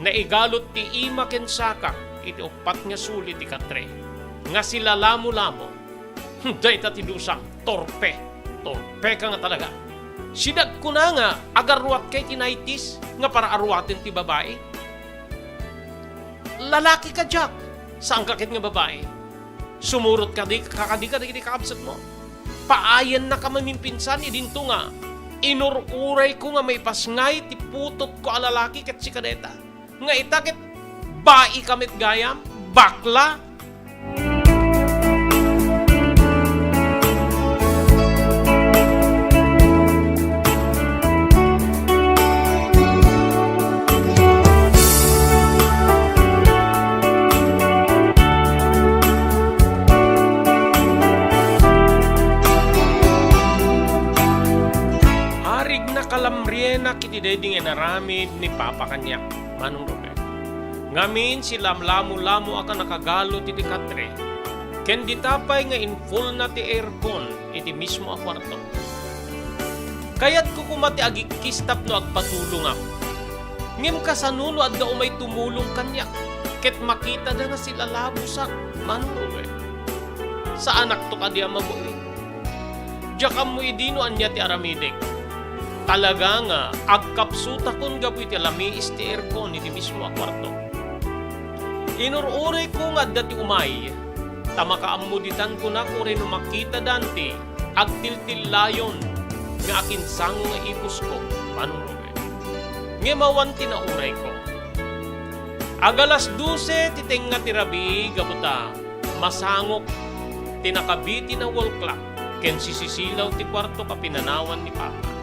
naigalot ti ima ken sakak iti upat nga sulit ti katre nga sila lamo-lamo. Day ta ti dusa torpe ka nga talaga. Sidag ko na nga agarwat kay tinaitis nga para arwaten ti babae. Lalaki ka jak, saan kakit nga babae? Sumurot ka di kakabsat mo. Paayan na ka mamimpinsan, idinto nga. Inururay ko nga may pasngay, ti putot ko alalaki kat si kadeta. Nga itakit, bai kamit gayam, bakla. Kalamriena kiti deding enaramid ni Papa kanyak, Manong Robert. Ngamin sila lamu-lamu akan nakagalo ti katre. Ken ditapay nga in full na ti aircon iti mismo a kwarto. Kaya't ko kumati agikistap no agpatulong ako. Ngem kasanuno at da umay tumulong kanya. Ket makita na nga sila labusak. Manurobe. Sa anak to kadi mabuhi. Diyakam mo idino anya ti aramidek. Talaga nga, agkapsuta kon gabi ti lamiis ti aircon iti mismo a kwarto. Inururay ko nga dati umay, tamakaamuditan ko na ko rin makita dante, agtiltil layon, nga akin sango nga ipos ko, manurobe. Ngemawan tinauray ko. Agalas 12, titeng nga tirabi, gabuta, masangok, tinakabiti na wall clock, ken sisisilaw ti kwarto kapinanawan ni Papa.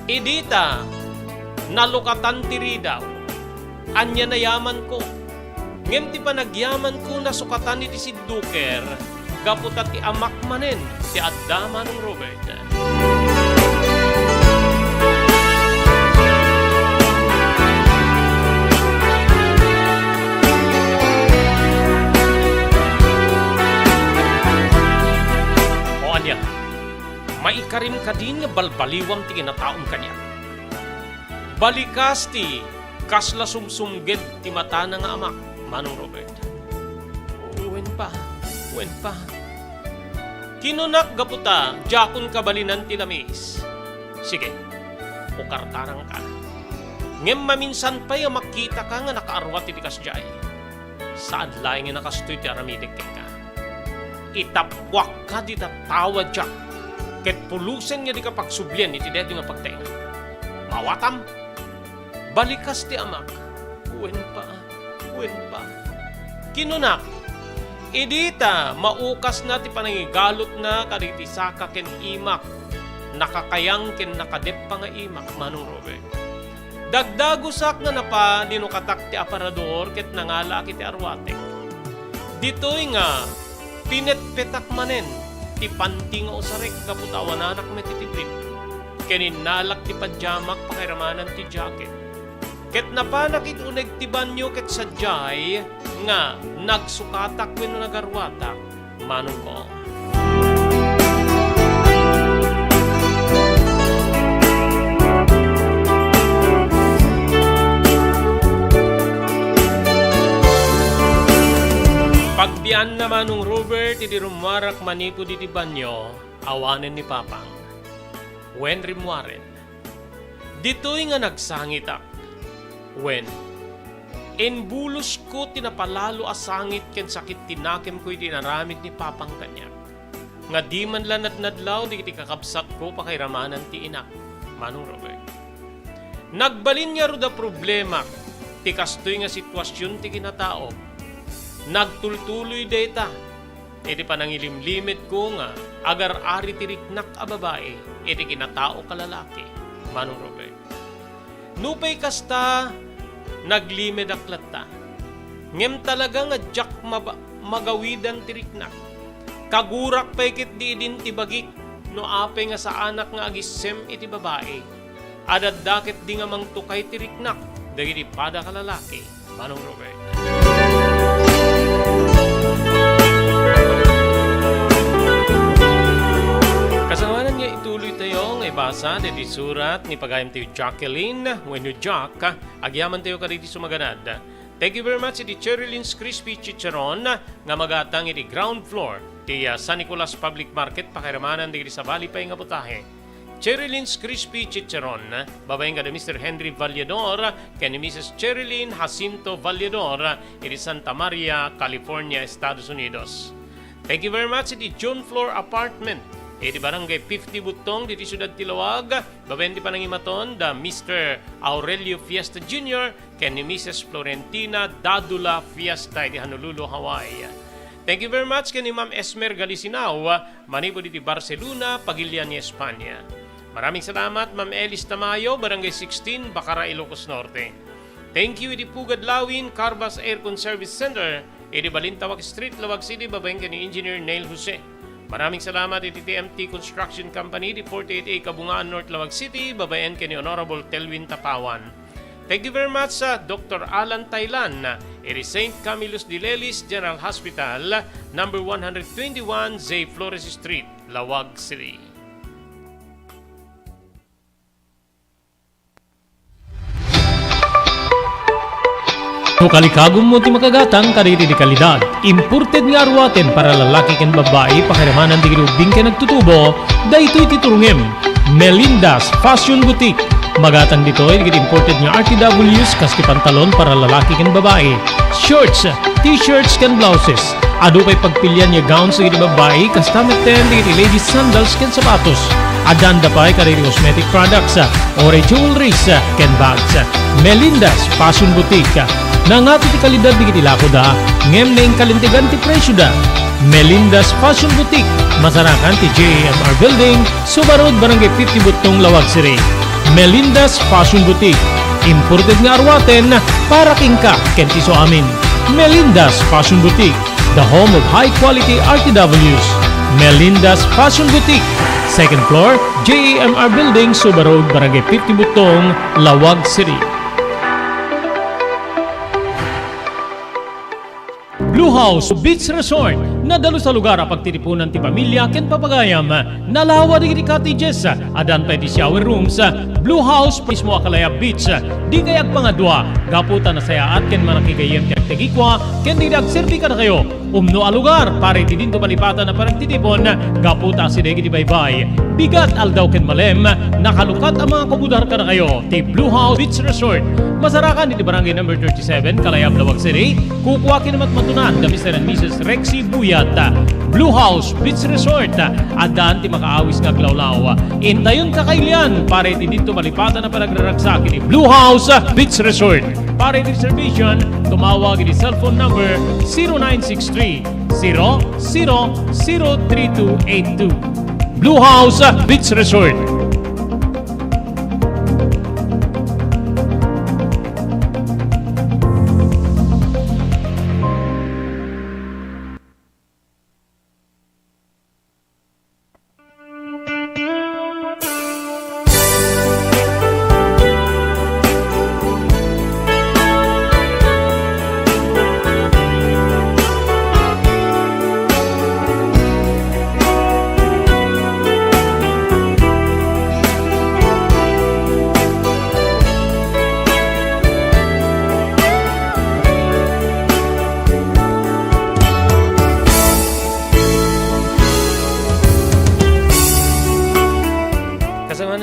Idita, nalukatan tiri daw, anya na yaman ko. Ngem ti panagyaman ko nasukatan iti si Duker, gaputat ti amak manen, ti addaman ng Robert. O anya, maikarim ka din nga balbaliwang ti kinataon kanya. Balikas ti kasla sumsumged ti mata na nga amak, Manong Robert. Uwen pa. Kinunak gaputa, jakon kabalinan ti lamis. Sige, ukartarang ka. Ngem maminsan pa yung makita ka nga nakaarwat ti kasjay. Saan laing nga nakastoy ti aramidik ka. Itapwak ka di tatawad jak. Ket pulusen nga di ka pagsublyan iti deto nga pagtainga. Mawatam. Balikas ti amak. Uwen pa. Kinunak. Idita, maukas na ti panangigalot na kaditi saka ken imak. Nakakayang ken nakadep pa nga imak, Manong Robert. Dagdagusak nga napa dinukatak ti aparador ket nangala kiti arwatek. Ditoy nga, pinetpetak manen ti panti nga usarek kaputawan anak met ti trip. Keninalak ti padyamak pakiramanan ti jacket. Ket napanakit uneg ti banyo ket sadyay nga nagsukatak wenno nagarwatak, Manong ko. Pagbian na Manong Robert iti rumarak manipo diti banyo, awanen ni Papang. Wen rimwaren. Ditoy nga nagsangitak. Wen, inbulos ko tinapalalo asangit ken sakit tinakem ko itinaramid ni Papang kanya. Nga di man lanad-nadlaw di iti kakabsat ko pakiramanan ti inak, Manong Robert. Nagbalin niya ro da problema, ti kastoy nga sitwasyon ti kinatao. Nagtultuloy data, iti panangilimlimit ko nga agar-ari ti riknak a babae, iti kinatao kalalaki, Manong Robert. Nupay kasta, naglimed aklat ta. Ngem talaga nga jak magawidan tiriknak. Kagurak paikit di din tibagik, no ape nga sa anak nga agisem iti babae. Adadakit di nga mangtukay tiriknak, dagiti pada kalalaki, Manong Robert. Kasamanan niya ituloy tayo nga ibasa diti surat ni pagayam tayo Jacqueline when you Jack agyaman tayo kaditi sumaganad. Thank you very much iti Cherylyn's Crispy Chicharon nga magatang iti ground floor ti San Nicolas Public Market pakiramanan diti sa Balipay nga putahe. Cherylyn's Crispy Chicharon babaeng kada Mr. Henry Vallador ken ni Mrs. Cherylyn Jacinto Vallador iti Santa Maria, California, Estados Unidos. Thank you very much iti John Floor Apartment iti barangay 50 Butong diti Ciudad Tilawag, babaen ti panangimaton da Mr. Aurelio Fiesta Jr. ken ni Mrs. Florentina Dadula Fiesta iti Honolulu, Hawaii. Thank you very much ken ni Ma'am Esmer Galisinao, manipo diti Barcelona, Pagilian ni Espanya. Maraming salamat Ma'am Elis Tamayo, barangay 16, Bacara, Ilocos Norte. Thank you iti Pugad Lawin, Carbas Aircon Service Center, iti Balintawak Street, Lawag City, babaeng ken ni Engineer Neil Jose. Maraming salamat iti TMT Construction Company di 48A Kabungaan, North Lawag City, babayan ken ni Honorable Telwin Tapawan. Thank you very much sa Dr. Alan Taylan, it is St. Camillus de Lelis General Hospital, number 121 Zay Flores Street, Lawag City. No kalikagom mo ti makagatang kariri di kalidad. Imported nga arwaten para lalaki ken babae pakiramanan di ubing ken nagtutubo. Daytoy titurungem. Melinda's Fashion Boutique. Magatang dito ay imported nga RTWs kaski pantalon para lalaki ken babae. Shorts, t-shirts ken blouses. Ado pay pagpilian nga gowns sa babae kastamet ten di ladies sandals ken sapatos. Adanda pa ay kariri cosmetic products, ore jewelries ken bags. Melinda's Fashion Boutique. Nangati ti kalidad di kitilako da, ngem na yung kalintigan ti presyo da. Melinda's Fashion Boutique, masarakan ti JMR Building, Subarod, Barangay 50 Butong, Lawag City. Melinda's Fashion Boutique, imported nga arwaten para kingka kenti so amin. Melinda's Fashion Boutique, the home of high-quality RTWs. Melinda's Fashion Boutique, second floor, JMR Building, Subarod, Barangay 50 Butong, Lawag City. Blue House Beach Resort, nadalo sa lugar a pagtitipunan ti pamilya ken papagayam. Nalawa di cottages, adan pa di shower rooms. Blue House mismo akalaya beach. Di kayag pangadwa, gaputan na sayaat ken manakigayem ti agtegikwa ken di agserbi ka na kayo. Umno a lugar pare ti dinto palipatan na parang titipon, gaputa si degi di baybay. Bigat aldaw ken malem, nakalukat ang mga kubudar ka na kayo. Ti Blue House Beach Resort, masarakan di barangay number 37, Kalayab, Lawag City. Kukuha kinamat matunan da Mr. and Mrs. Rexy Buyat. Blue House Beach Resort, adaan ti makaawis nga glawlaw. Intayon kakailian, pare ti dito malipatan na panagraragsak ni Blue House Beach Resort. Pare ti reservation, tumawag ni cellphone number 0963 003282. Blue House Beach Resort.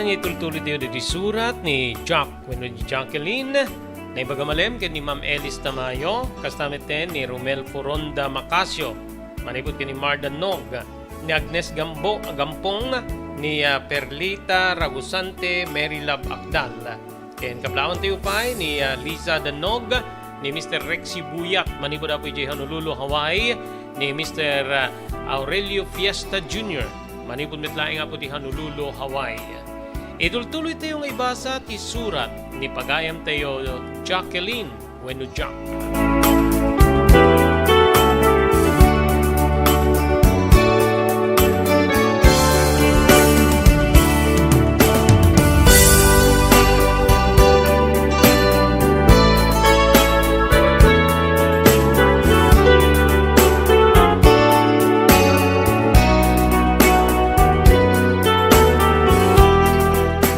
Itultuloy tayo di surat ni Jack when ni Jacqueline na ibagamalem ken ni Ma'am Elis Tamayo kastamit ten ni Romel Foronda Macasio manipot ken ni Marda Nog ni Agnes Gampong ni Perlita Ragusante Mary Love Akdal ken kablawan tayo pa ni Lisa Danog ni Mr. Rexy Buyat manipot apoy jay Honolulu, Hawaii ni Mr. Aurelio Fiesta Jr. manipot mitlaing apo di Honolulu, Hawaii. Itultuloy tayo ng ibasa ti surat ni pagayam tayo Jacqueline wenno Jack.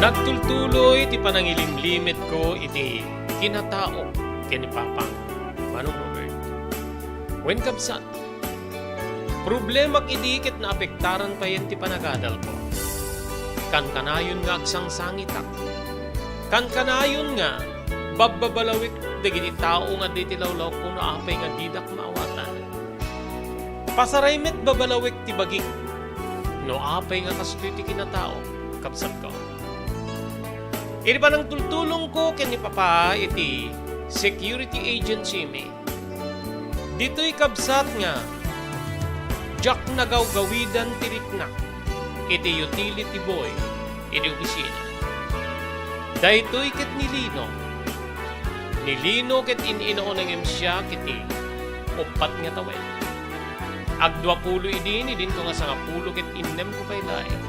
Nagtultuloy ti panangilimlimit ko iti kinatao ken ni Papa Manong Robert. When kabsat, problema idikit na apektaran pa yan ti panagadal ko. Kan kanayon nga agsangsangita. Kan kanayon nga babbabalawik dagiti tao nga di tilawlaw ko na apay nga didak maawatan. Pasaraymet babalawik ti bagik no apay nga kastoy ti kinatao kabsat ko. Iti pa ng tultulong ko ken ni Papa iti security agency me. Dito'y kabsat nga Jack nagawgawidan tiriknak iti utility boy iti opisina. Daytoy ket nilino. Nilino ket ininoon ng siya kiti upat nga tawen. Ag 20 idi ni dinto nga 10 ket 6 ko pay lain.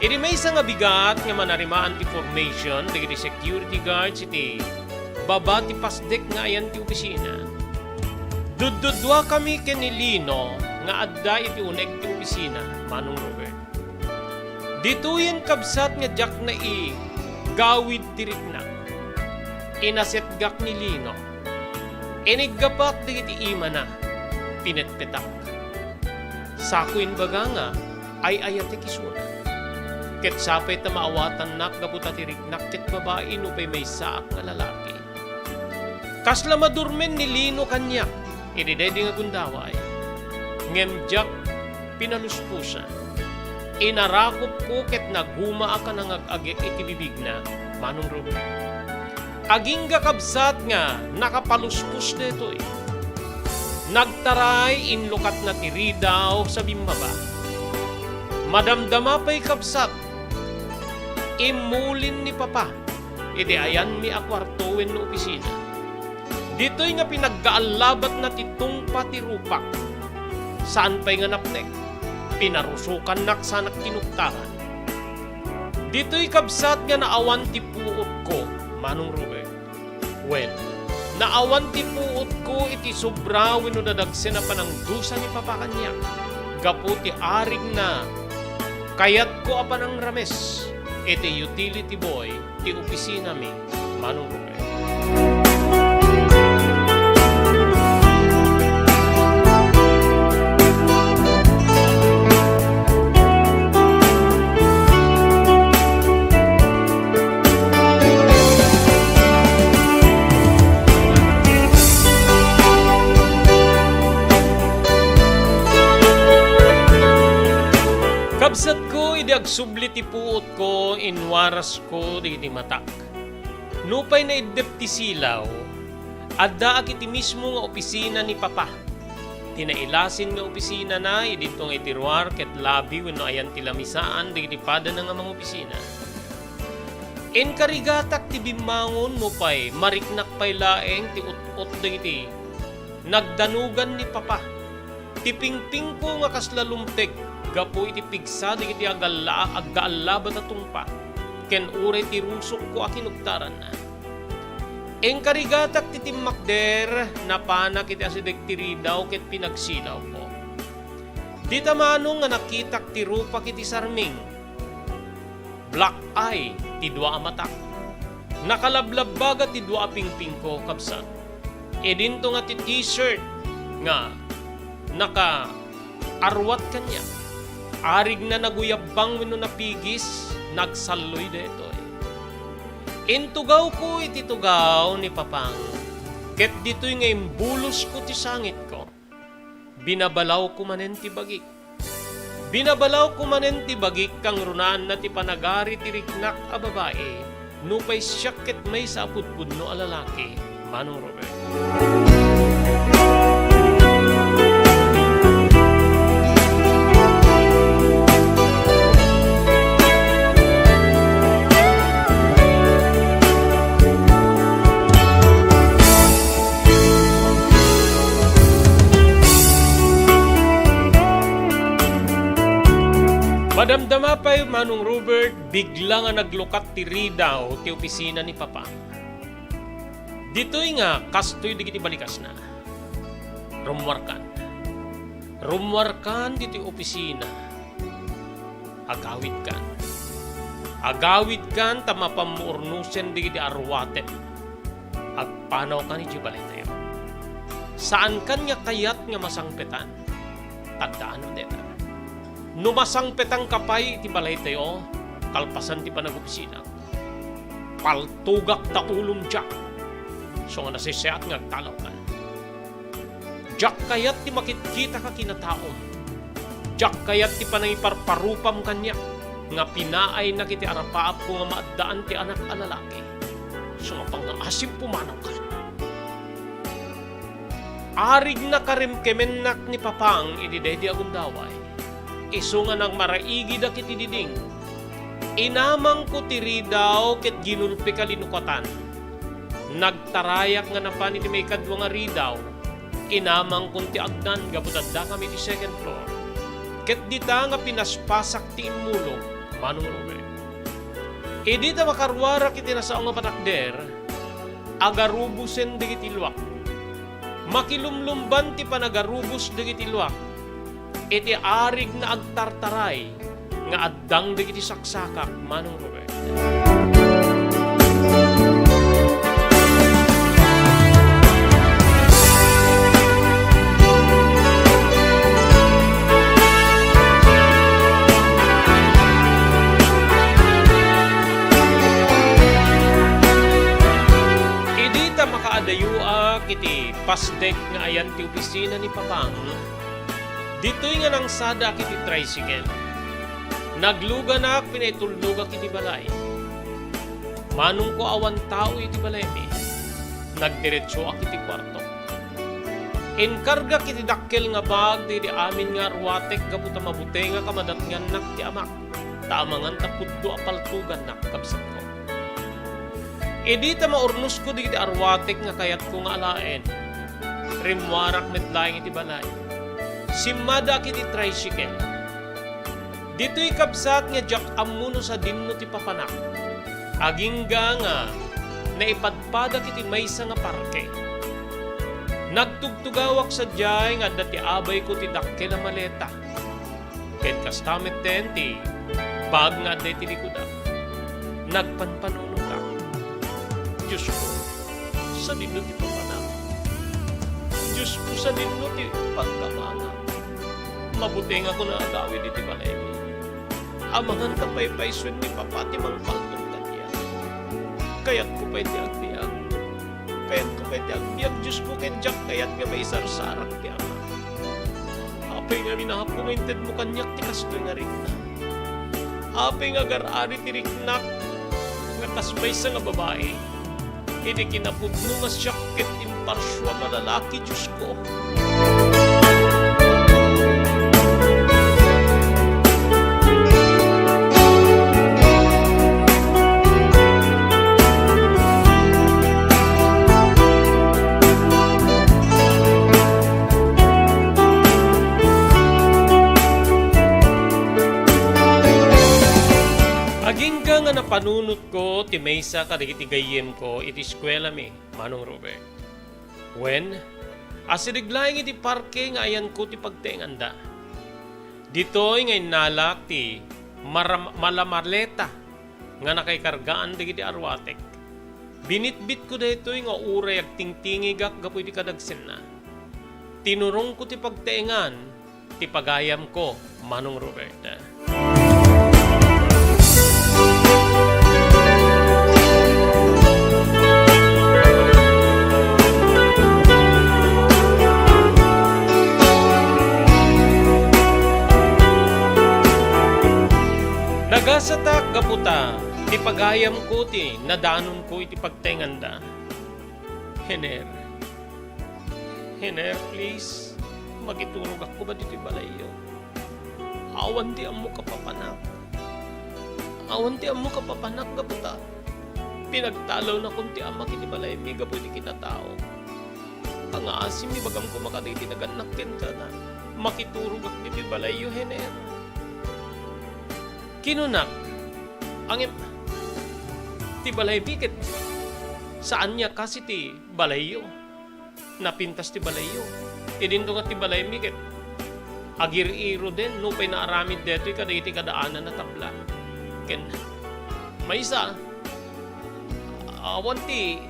Iti may isa nga bigat nga manarimaan ti formation dagiti security guards iti baba ti pasdek nga ayan ti opisina. Dududwa kami ken ni Lino nga adda iti unek ti opisina, Manong Robert. Dituyen kabsat nga jak na gawid ti rikna. Inasetgak ni Lino. Iniggapak dagiti ima na pinetpetak. Sakuin baga nga ay ayate kisuna. Ket sapay ta maawatan nak gaputa ti riknak ket babae no pay may saak nga lalaki. Kasla madurmen ni Lino kanyak, ididedi nga gundaway. Ngemjak pinaluspusan. Inarakop ko ket naguma ka nang agagik iti bibig na, Manong Robert. Aging kakabsat nga nakapaluspus dito eh. Nagtaray inlukat na tiridaw sa bimbaba. Madamdama pa'y kabsat. Imulin ni Papa. Iti ayan mi akwartowen no opisina. Dito'y nga pinaggaalabat na titong patirupak. Saan pa'y nga napnek? Pinarusukan nak sanak kinuktaran. Dito'y kabsat nga naawan ti puot ko, Manong Robert. Well, naawan ti puot ko iti sobra wenno dadagsen na panangdusa ni Papa kanya. Gapu ti arig na kayat ko apan ang rames. Iti utility boy ti opisina mi, Manong Robert. Kabsat ko, idi agsubli ti puot ko, inwaras ko, di matak. Nupay na idep ti silaw, adda akiti mismo nga opisina ni Papa. Tinailasin nga opisina na, iditong itiruar ket labi wenno ayan ti lamisaan, di pada na nga mga opisina. Enkarigatak ti bimangon nupay, mariknak pay laeng ti ut-ut di nagdanugan ni Papa. Tipingping ko nga kaslalumpeg, gapo iti pigsa di iti aggaalabat na tungpa. Ken ure ti rusok ko akinugtaran na. Engkarigatak ti timmakder na panak iti asideg tiridaw ket pinagsilaw ko. Di tamanong nga nakitak ti rupak iti sarming. Black eye ti dua amatak. Nakalablabaga ti dua pingping ko kabsat. E dinto nga ti t-shirt nga naka arwat kanya. Arig na naguyabang wenno napigis, nagsalloy deto eh. Intugaw ko iti tugaw ni Papang, ket dito'y ngayon bulos ko ti sangit ko. Binabalaw ko manen ti bagik. Binabalaw ko manen ti bagik kang runaan na ti panagari ti riknak a babae, nupay siya ket may sa apudpudno a lalaki, Manong Robert. Madamdama pa yung Manong Robert, bigla nga naglukat ti ridaw ti opisina ni Papa. Dito'y nga, kastoy di kiti balikas na. Rumwarkan. Rumwarkan diti opisina. Agawid kan. Agawid kan tamapamurnusen di kiti arwaten. Agpanaw kan iti balay tayo. Saan kan nga kayat nga masangpetan? Tagdaan mo deta. Numasang petang kapay ti balay tayo, kalpasan ti panag-opisina. Paltugak ta ulong jak. So nga nasisayat nga agtalaw ka. Jak kayat ti makitkita ka kinataom. Jak kayat ti panangiparparupam kanya. Nga pinaay na kiti arapaap ko nga maaddaan ti anak a lalaki. So nga pangasim pumanaw ka. Arig na karimkemenak ni Papang ididedi agundaway. Iso nga nang maraigi da kiti diding. Inamang ko tiri daw ket ginulpi kalinukatan. Nagtarayak nga napan iti may kadwa nga ridaw. Inamang kun ti agdan gaputad da kami ti second floor. Ket dita nga pinaspasak ti imulog, Manong Robert. Idi ta makarwara kiti na sa nga patakder, agarubusen digiti luwak. Makilumlumban ti panagarubus digiti luwak. Iti arig na agtartaray nga addang digiti saksakak, Manong Robert. Makadayua kiti pasdek nga ayan ti opisina ni Papang. Dito'y nga nang sada kiti tricycle. Nagluga na pinaitulluga kiti balay. Manong ko awan tao iti balay mi. Nagdiretso ak kiti kwarto. Enkarga kiti dakkel nga bag di amin nga ruwatek gabuta mabute nga kamadat nga nak ti amak. Taamangan tapuddo apaltugan nak kabsat ko. Edi ta maurnus ko di arwatek nga kayat ko nga alaen. Rimwarak metlaing iti balay. Simada kiti tricycle. Dito'y kabsat nga jak amuno sa dinno ti papanak. Agingga nga naipadpada kiti maysa nga parke. Nagtugtugawak sa jay nga dati abay ko ti dakkel na maleta. Ket kastamet ten ti bag nga day ti likuda. Nagpanpanunong ka. Diyos ko, sa dinno ti papanak. Diyos ko, sa dinno ti pagkamanga. Mabuti nga ko na agawin iti balay mi. Amangan tapay-payswen ni Papa ti mangpaltong kanya. Kayat ko pa iti agbiag. Kayat ko pa iti agbiag. Diyos ko, kenjak kayat nga may sarsarak ti ama. Apay nga minahap ko ngayon mo kanyak ti kastoy nga rikna. Apay nga garari ti riknak nga kasbay sa nga babae. Hindi kinapudno nga siyakit imparswa na lalaki, Diyos ko. Agingga nga napanunot ko, ti maysa kadagiti gayem ko, iti eskwela mi, Manong Robert. When, asiriglaing iti parke nga ayan ko ti pagtenganda. Dito'y ngay nalak ti malamarleta nga nakaikargaan digiti arwatek. Binitbit ko dito'y nga uray ag tingtingigak gapoy ti kadagsen na. Tinurong ko ti pagtengan, ti pagayam ko, Manong Robert. Nagasatak gaputa, ti pagayam ko ti nadanon ko iti pagtenganda. Hener, please, magiturog ako ba dito balayo? Awan ti amo kapapanak. Awan ti amo kapapanak gaputa. Pinagtalaw na kung ti ama kiti balay mi gapu ti kinatao. Pangaasim mi bagam ko makaditi naganak kenta na. Makiturog ak diti balayo, Hener. Kinunak, ang ti balay bikit. Saan niya kasi ti balayo? Napintas ti balayo. Idinto nga ti balay bikit. Agir-iro din, nupay na aramid deto kadagiti kadaanan na tabla. Ken, may isa, awan ti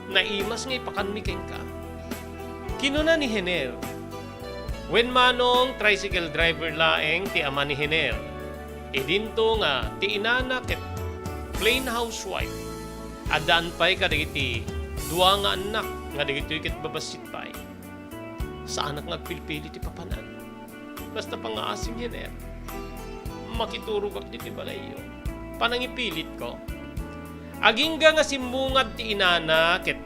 naimas nga ipakanmi ken ka. Kinuna ni Hener. When manong tricycle driver laeng ti ama ni Hener. Idinto nga ti inana ket plain housewife. Adaan pay kadagiti duwa nga anak nga dagiti ket babasit pay. Sa anak nga pilpili ti papanan. Basta pangaasim Hener. Makiturog ak diti balayo. Panangipilit ko. Agingga nga simbungad ti inana ket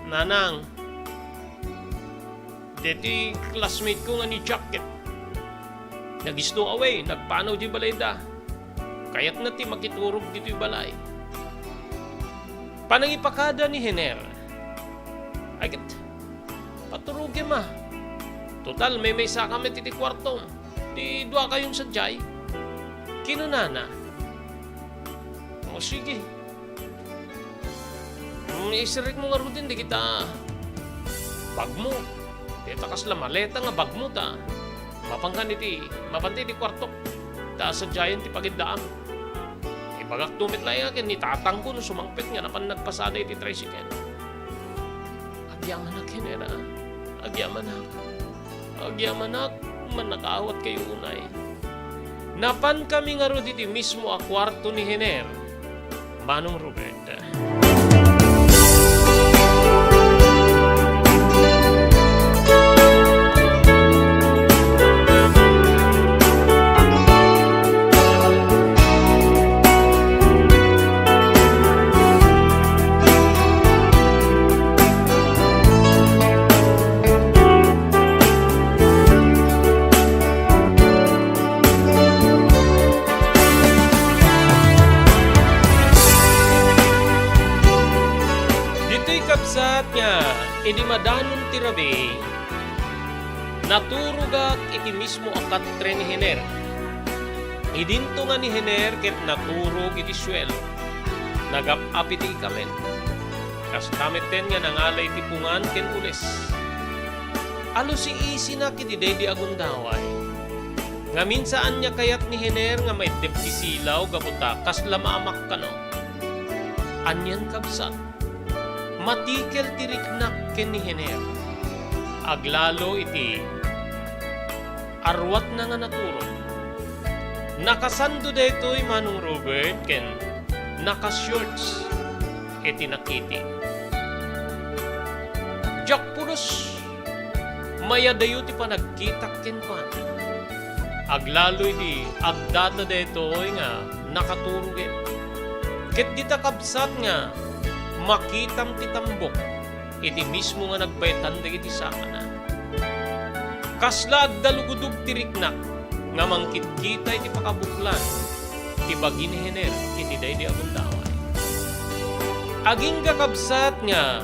nanang. Deti classmate ko nga ni Jack ket nagisto away, nagpanaw di balay da. Kaya't na ti makiturog dito'y balay. Panangipakada ni Hener. Agit, paturugin ma. Total, may saka met iti kwarto. Di dua kayong sadyay. Kinunana. O sige. Isirik mo nga ro din, di kita bag mo. Di takas la maleta nga bag mo ta. Mapangkan iti, mapanti di kwarto. Ta sa giant ti pagiddaam. Ibagak tumit lang yakin, ni tatang ko no sumangpit nga napan nagpasada iti tricycle. Agyaman na kinera. Agyaman na manakaawat kayo unay. Napan kami nga ro diti mismo a kwarto ni Hener. Manong Robert. Kapsat nga, idi madanon tirabi, naturugak iti mismo akat tre ni Hener. Idinto nga ni Hener ket naturog iti swelo. Nagap-apit iti kamen. Kas kameten nga nangalay ti pungan ken ules. Alo si isi na kiti dedi agundaway. Nga minsaan niya kayat ni Hener nga may depisilaw gabuta kas lamaamak kano. Anyan kapsat. Matikel tiriknak ken ni Hener. Aglalo iti arwat na nga naturo. Nakasando detoy Manong Robert ken nakashorts iti nakiti. Jak pulos mayadayo ti panagkitak ken pan. Aglalo iti agdata detoy nga nakaturugin. Ket dita kabsat nga makitam ti tambok iti mismo nga nagbaytan dagiti sakana. Kasla agdalugudog ti riknak nga mangkitkita iti pakabuklan ti bagi ni Hener iti daydi agundaway. Aging kakabsat nga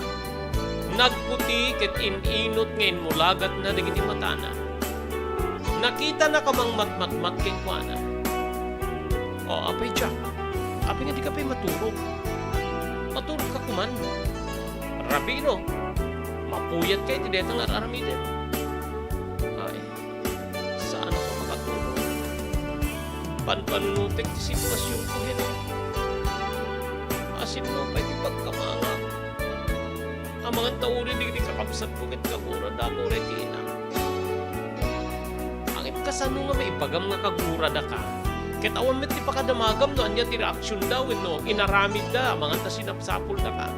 nagputi ket ininot nga inmulagat na dagiti matana. Nakita na kamang matmatmat ken kuana. O apay Jack, apay nga di ka pa'y maturog. Matulog ka kuman. Rabino, mapuyat kayo, hindi itang aramidin. Ay, saan ako makatulog? Panpanunutik ti sitwasyon ko, Hener. Asin mo pa iti pagkamanga. Ang mga taurin di kakabsat ko ket kagura dako retina. Ang kasano nga may ipagam nga kagura da ka. Ket awan met ti pakadamagam no anya ti reaksyon daw no inaramid da mga ta sinapsapol da ka.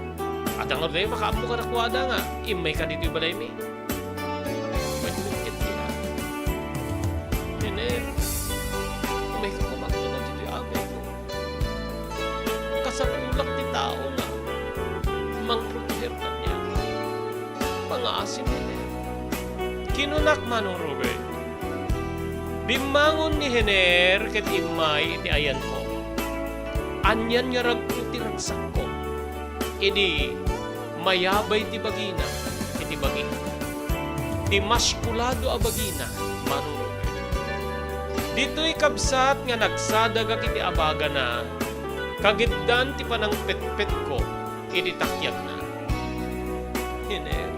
At ang orday makaammo ka nakwada nga imay ka dito balay mi. Pwede mo ket na. Hener. Umay ka kumaktunan dito abe ko. Kasapulak ti tao na mangproteher ka niya. Pangaasin Hener. Kinunak Manong Robert. Bimangon ni Hener ket imay iti ayan ko. Anyan nga ragputi ragsak ko. Idi mayabay ti bagina iti bagi. Ti maskulado a bagina Manong Robert. Dito'y kabsat nga nagsadagak iti abaga na kagiddan ti panang pet-pet ko iti takyag na. Hener.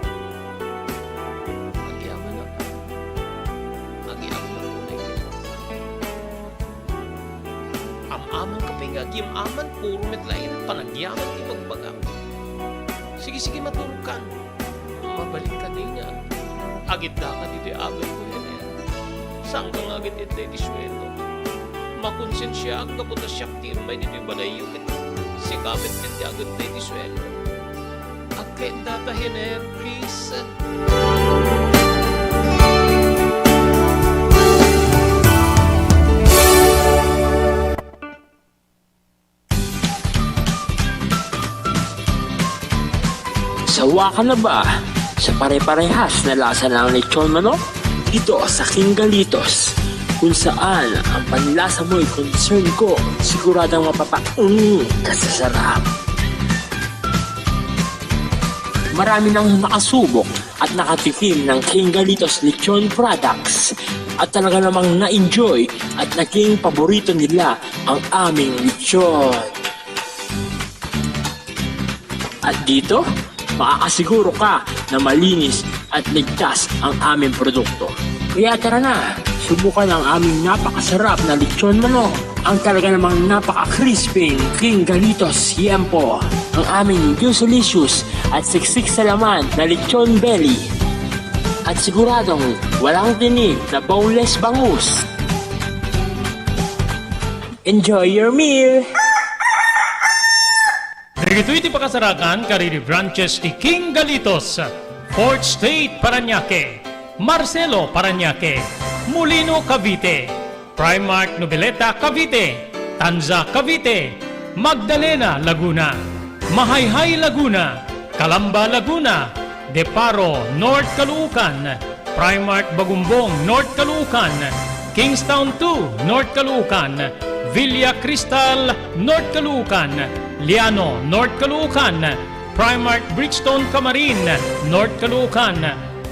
Amang kapinga, aman puro metlain, panagyaman ti magbaga. Sige, matulog ka. Mabalik ka din niya. Agit na ka dito abay ko Hener. Saan ka nga agit ito di sweldo? Makonsensya ang kaputas siya ti may dito balayo. Si kapit ti agit na di sweldo. Agkait data Hener, please. Sawa ka na ba sa pare-parehas na lasa ng lechon manok? Dito sa King Galitos, kung saan ang panlasa mo'y concern ko, siguradang kasasarap. marami nang nakasubok at nakatikim ng King Galitos Lechon products at talaga namang na-enjoy at naging paborito nila ang aming lechon. At dito, makakasiguro ka na malinis at ligtas ang aming produkto. Kaya tara na, subukan ang aming napakasarap na lechon manok. Ang talaga namang napaka-crispy King Galitos Yempo. Ang aming juicelicious at siksik sa laman na lechon belly. At siguradong walang tinig na boneless bangus. Enjoy your meal! Dagito'y ti pakasarakan kariri branches ti King Galitos, Fourth State Parañaque, Marcelo Parañaque, Molino Cavite, Primark Noveleta Cavite, Tanza Cavite, Magdalena Laguna, Mahayhay Laguna, Calamba Laguna, Deparo North Caloocan, Primark Bagumbong North Caloocan, Kingstown 2 North Caloocan, Villa Cristal North Caloocan, Liano North Caloocan, Primark Bridgestone Camarin North Caloocan,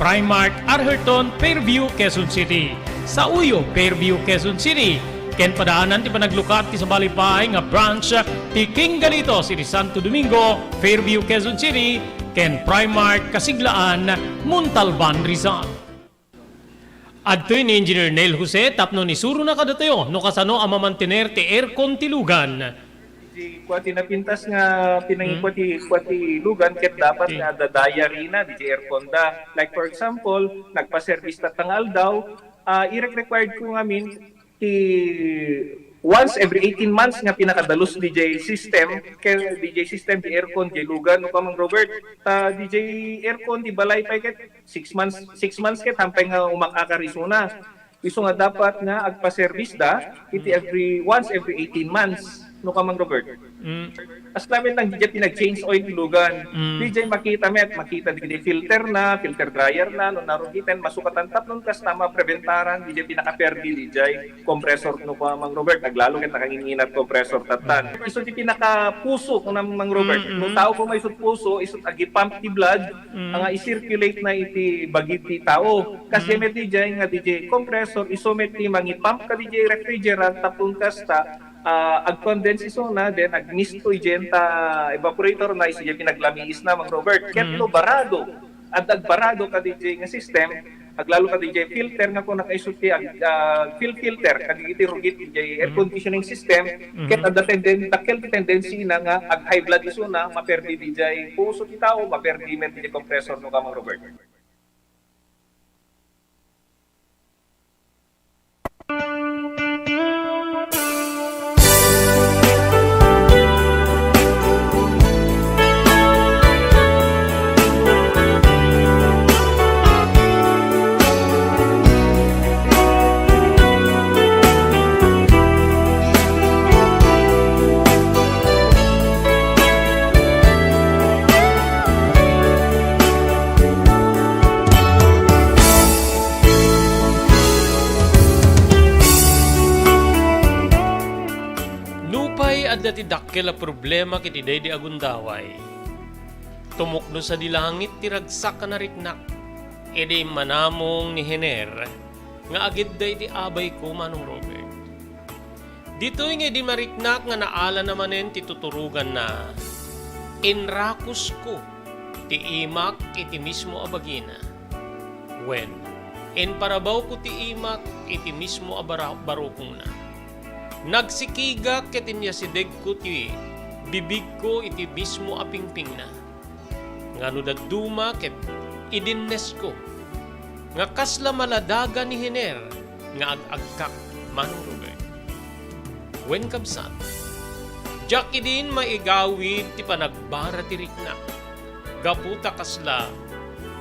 Primark Arherton Fairview Quezon City, sa Uyo Fairview Quezon City, ken padaanan ti panaglukat ti sa Balipay nga branch ti King Galitos iti Santo Domingo Fairview Quezon City, ken Primark Kasiglaan Montalban Rizal. Adtoy ni Engineer Neil Jose tapno ni suro na kadatayo no kasano ang mamantener ti aircon ti lugan. Di kwati napintas nga pinangikwati lugan ket dapat nga dadaya rina di aircon da. Like for example, nagpa-service tatangal daw, i-required ko ngamin ti once every 18 months nga pinakadalos DJ system di aircon di lugan no kamang Robert DJ aircon di balay pa ket 6 months ket hampay nga umakakarisuna iso nga dapat nga agpa-service da iti once every 18 months no kamang Robert. As namin lang DJ pinag-change oil ti lugan. DJ makita di filter dryer na no narugitan masukatan tapnon kas tama preventaran DJ pinaka-perdi DJ compressor no kamang Robert naglalo ket nakanginginat compressor tatan. Iso ti pinaka-puso no namang Robert. No tao ko may isut puso isut agi pump ti blood nga i-circulate na iti bagid ti tao. Kasi met DJ nga DJ compressor iso met ti mangi-pump ka DJ refrigerant tapon kasta ag-condense iso na then ag-misto igenta evaporator na isya pinaglamiis na mang Robert ketlo barado at agbarado ka DJ nga system aglalo ka DJ filter nga kung nakaisulti filter kagiti rugit DJ air conditioning system ket at tendency na nga ag high blood iso na maperdi DJ puso ti tao maperdi met DJ compressor no ka mang Robert. Dati dakkel a problema kiti day di agundaway. Tumukno sa dilangit ti ragsak ka nariknak. Edi manamong ni Hener nga agid day ti abay ko manong Robert. Dito'y nga di mariknak nga naala namanen ti tuturugan na inrakus ko ti imak iti mismo abagina. When inparabaw ko ti imak iti mismo abarukong na. Nagsikiga ketinya si degko ti bibig ko iti mismo apingping na. Ngano daduma ket idinnes ko. Nga kasla maladaga ni Hener nga ag-agkak manong Robert. Wen kabsat. Jak idin maigawid ti panagbara ti rikna. Gaputa kasla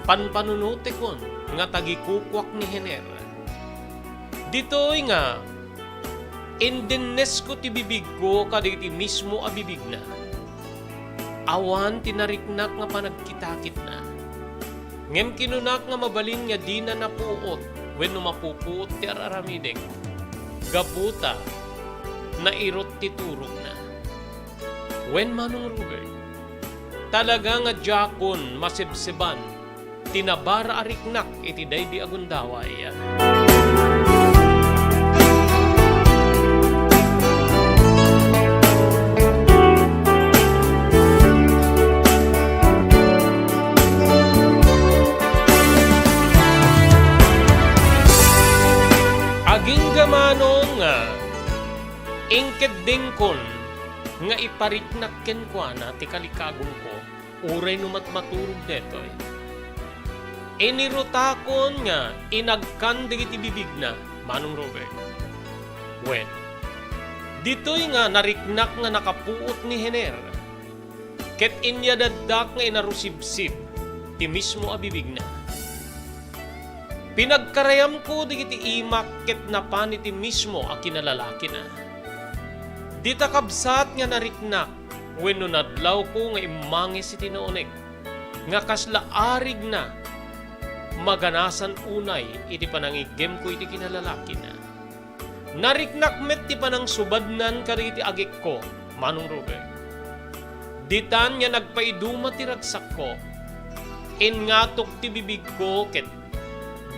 panpanunote kon nga tagikukwak ni Hener. Dito'y nga indinnes ko ti bibig ko kaditi mismo a bibig na. Awan tinariknak nga panagkitakit na. Ngem kinunak nga mabalin nga di na napuot when mapupuot ti araramidek. Gaputa na irot ti turog na. When manong Robert, talaga nga jakon masibsiban, tinabara ariknak iti daydi agundaway. Aging gamanong ingked dingkon nga ipariknak kenkwana ti kalikagong ko, uray numat maturog detoy. Inirutakon nga inagkan digiti bibig na, Manong Robert. When, ditoy nga nariknak nga nakapuot ni Hener, ket inya daddak nga inarusibsib, ti mismo abibig na. Pinagkarayam ko digiti imak ket napan iti mismo a kinalalaki na. Dita kabsat nga nariknak wenno nadlaw ko nga imangis iti noonek nga kasla arig na maganasan unay iti panangigem ko iti kinalalaki na. Nariknak met ti panang subadnan kadagiti agik ko, Manong Robert. Ditan nga nagpaiduma ti ragsak ko, ingatok ti bibig ko ket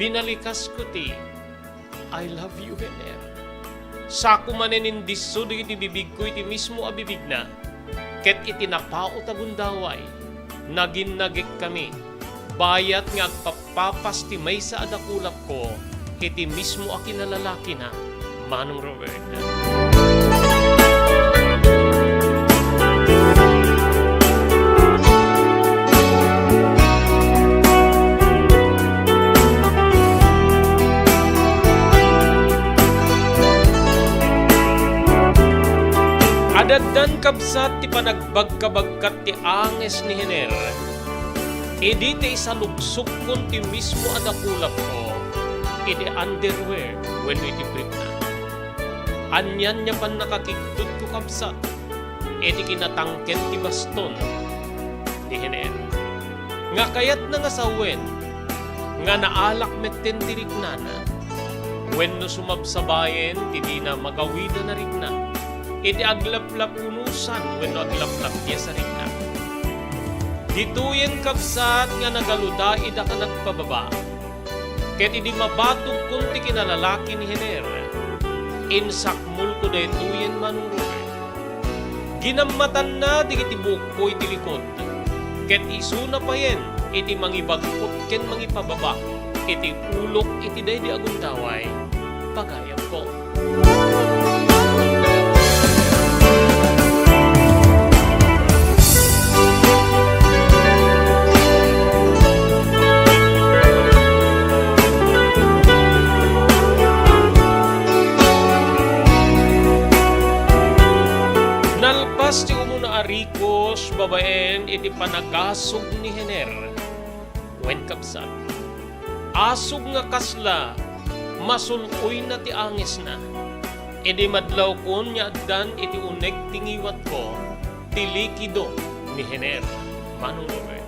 binalikas ko ti I love you, Hener. Sako manen indiso digiti bibig ko iti mismo a bibig na, ket iti napaot agundaway, naginnagik kami, bayat nga agpapapas ti maysa adakulap ko, iti mismo a kinalalaki na, Manong Robert. Adaddan kabsat ti panagbagkabagkat ti anges ni Hener. Idi ti isalugsok kon ti mismo adakulap ko, iti underwear wenno iti brief na. Anyan niya pan nakakigdud ko kabsat, iti kinatangken ti baston ni Hener. Nga kayat na nga sawen, nga naalak metten ti riknana, wenno sumabsabayen ti di na magawida na rikna. Iti aglaplap unusan wenno aglaplap tiya sa rikna. Dituyen kabsat nga nagaluda ida ka nagpababa. Ket idi mabatog kunti kinalalaki ni Hener. Insakmul ko daytoyen, Manong Robert. Ginamatan na digiti buko iti likod. Ket isuna pa yen iti mangibagkot ken mangipababa. Iti ulok iti daydi agundaway. Pagayam ko. Nalpas ti umuna arikos babaen iti panagasog ni Hener. Wen kabsat, asog nga kasla, masuloy na ti angis na. Idi madlaw kon nya addan iti uneg tingiwat ko, ti likido ni Hener, Manong Robert.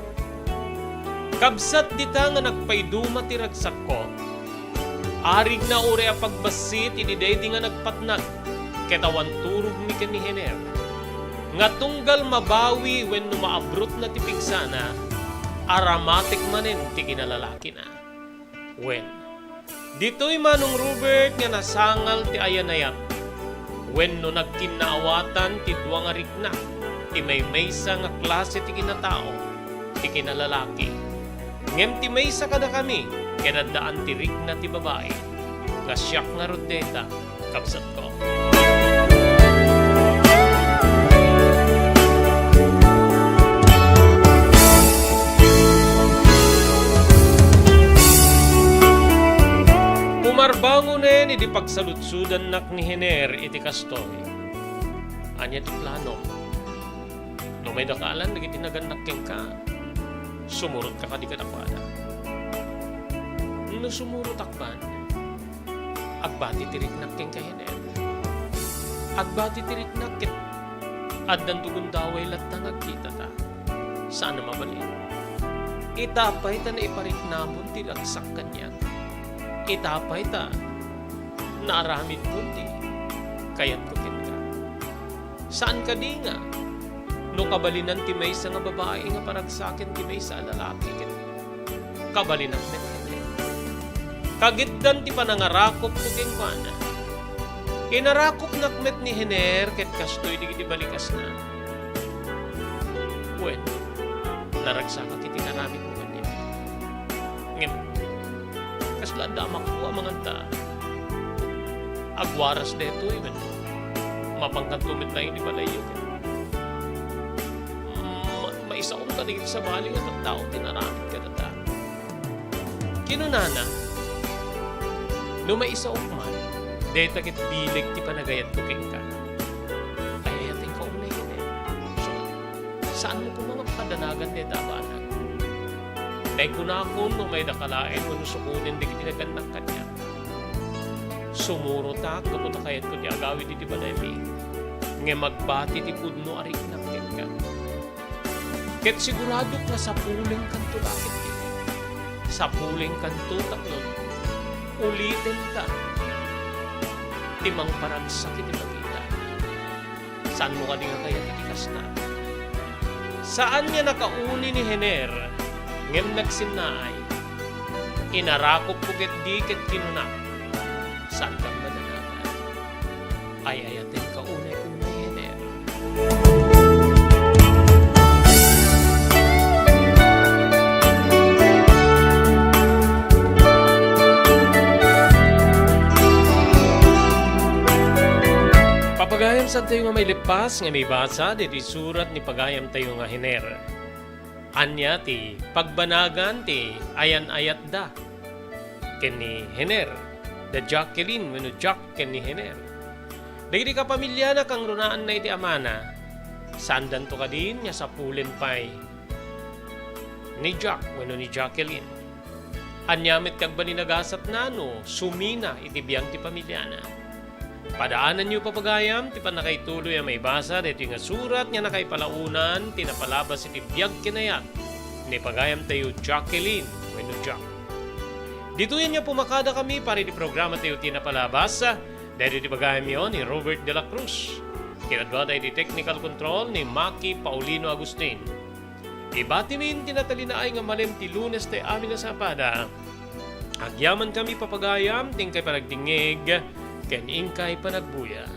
Kabsat dita nga nagpaiduma ti ragsak ko, arig na ure a pagbasit iti daydi nga nagpatnag, ketawan turog mi ken ni Hener. Nga tunggal mabawi wenno maabrot na ti pigsana, aramatik manen ti kinalalaki na. Wen, dito'y Manong Robert nga nasangal ti ayanayat, wenno nagkinaawatan ti duwa nga rikna, ti maysa nga klase ti kinatao, ti kinalalaki. Ngem ti maysa kada kami, kinadaan ti rikna ti babae, nga siyak nga rodeta, kabsat ko. Marbangonen iti pagsalutsudan nak ni Hener iti kastoy. Anya ti plano. No may dakalan nagiti naganak ken ka. Sumurot ka kadi kadakwana. No sumurot akban. Agbati tiriknak ken ka Hener. Agbati tiriknak ken addan tugon daway lattang agkita ta. Saan na mabalin? Itapay ta na ipariknamon ti ragsak kanyan. Itapay ta, naaramid kundi, kaya't kukin ka. Saan ka di nga? No kabalinan ti may sa nga babae nga paragsakin ti may sa lalaki ket kabalinan met Hener. Kagitdan ti panangarakop ko ken kuana. Inarakop nakmet ni Hener ket kastoy di balikas na. Wen, naragsaka kiti naramid mo kanya. Ngem, kasla damak ko ang mga ta. Agwaras deto even. Mapangkantumit na yung di malayo. Maisaon ka din sa baling at tao tinaramid ka na ta. Kinunana, no maisaon man, deta kit bilig ti panagayat tuking ka. Ay ayating ka umay yun eh. So, saan mo po mga kadanagan deta abanag? Dahil ko na ako no may dakalain mo no sukunin di kitinagandak kanya. Sumuro ta, kapunta kayat ko di agawin di ba na imi. Nga magbati ti pudno ari inakit ka. Ket sigurado ka sa puling kanto bakit eh. Sa puling kanto taklon, ulitin ta. Timang paragsak iti magita. Saan mo ka di nga kaya titikas na? Saan niya nakauni ni Hener? Ngem nagsinay. Inarakop ko ket di ket kinunak. Saan kang mananakan? Ay ayatin ka unay-unay Hener. Papagayam sa tayo nga may lipas nga may basa diti surat ni pagayam tayo nga Hener. Anya ti pagbanagan ti ayan-ayat da ken ni Hener. Da Jacqueline wenno Jack ken ni Hener. Dagiti ka pamilya na kang runaan na iti amana. Sandan to ka din nya sa pulen pay ni Jack wenno ni Jacqueline. Anyamit kag baninagasat nano sumina iti biyang ti pamilya na. Padaanan niyo papagayam, ti panakaituloy ang may basa, dito nga surat nga nakaipalaunan, tinapalabas iti biyag kinayat, ni pagayam tayo Jacqueline, wenno Jack. Dito yan nga pumakada kami para di programa tayo tinapalabas, dahil iti pagayam yon ni Robert de la Cruz. Kinadwa tayo di technical control ni Maki Paulino Agustin. Ibatimin tinatalinaay nga malim ti Lunes tayo amin na sapada. Agyaman kami papagayam, tingkay panagdingig, ken ingkay panagbuya.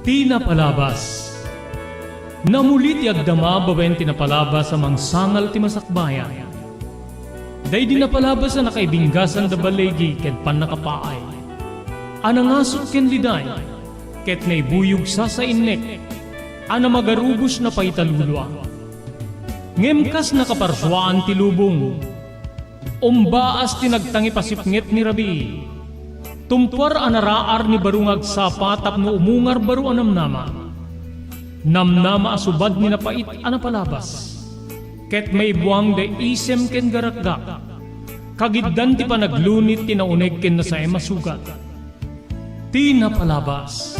Tinapalabas. Namulit ti agdama bawen tinapalabas sa mangsangal ti masakbayan. Day dinapalabas na nakaibinggasan da balegi ken panakapaay. Anangasot ken liday ket naibuyog sa innek. Ana magarubos na paitalulwa. Ngemkas nakaparswaan ti lubong. Umbaas tinagtangi pasipnget ni Rabi. Tumpar anaraar ni barungag sapa tapno umungar baru anamnama. Namnama asubad ni napait anapalabas. Ket may buwang de isem ken garakgak. Kagiddan ti panaglunit tinauneg ken na sa emasugat. Tinapalabas.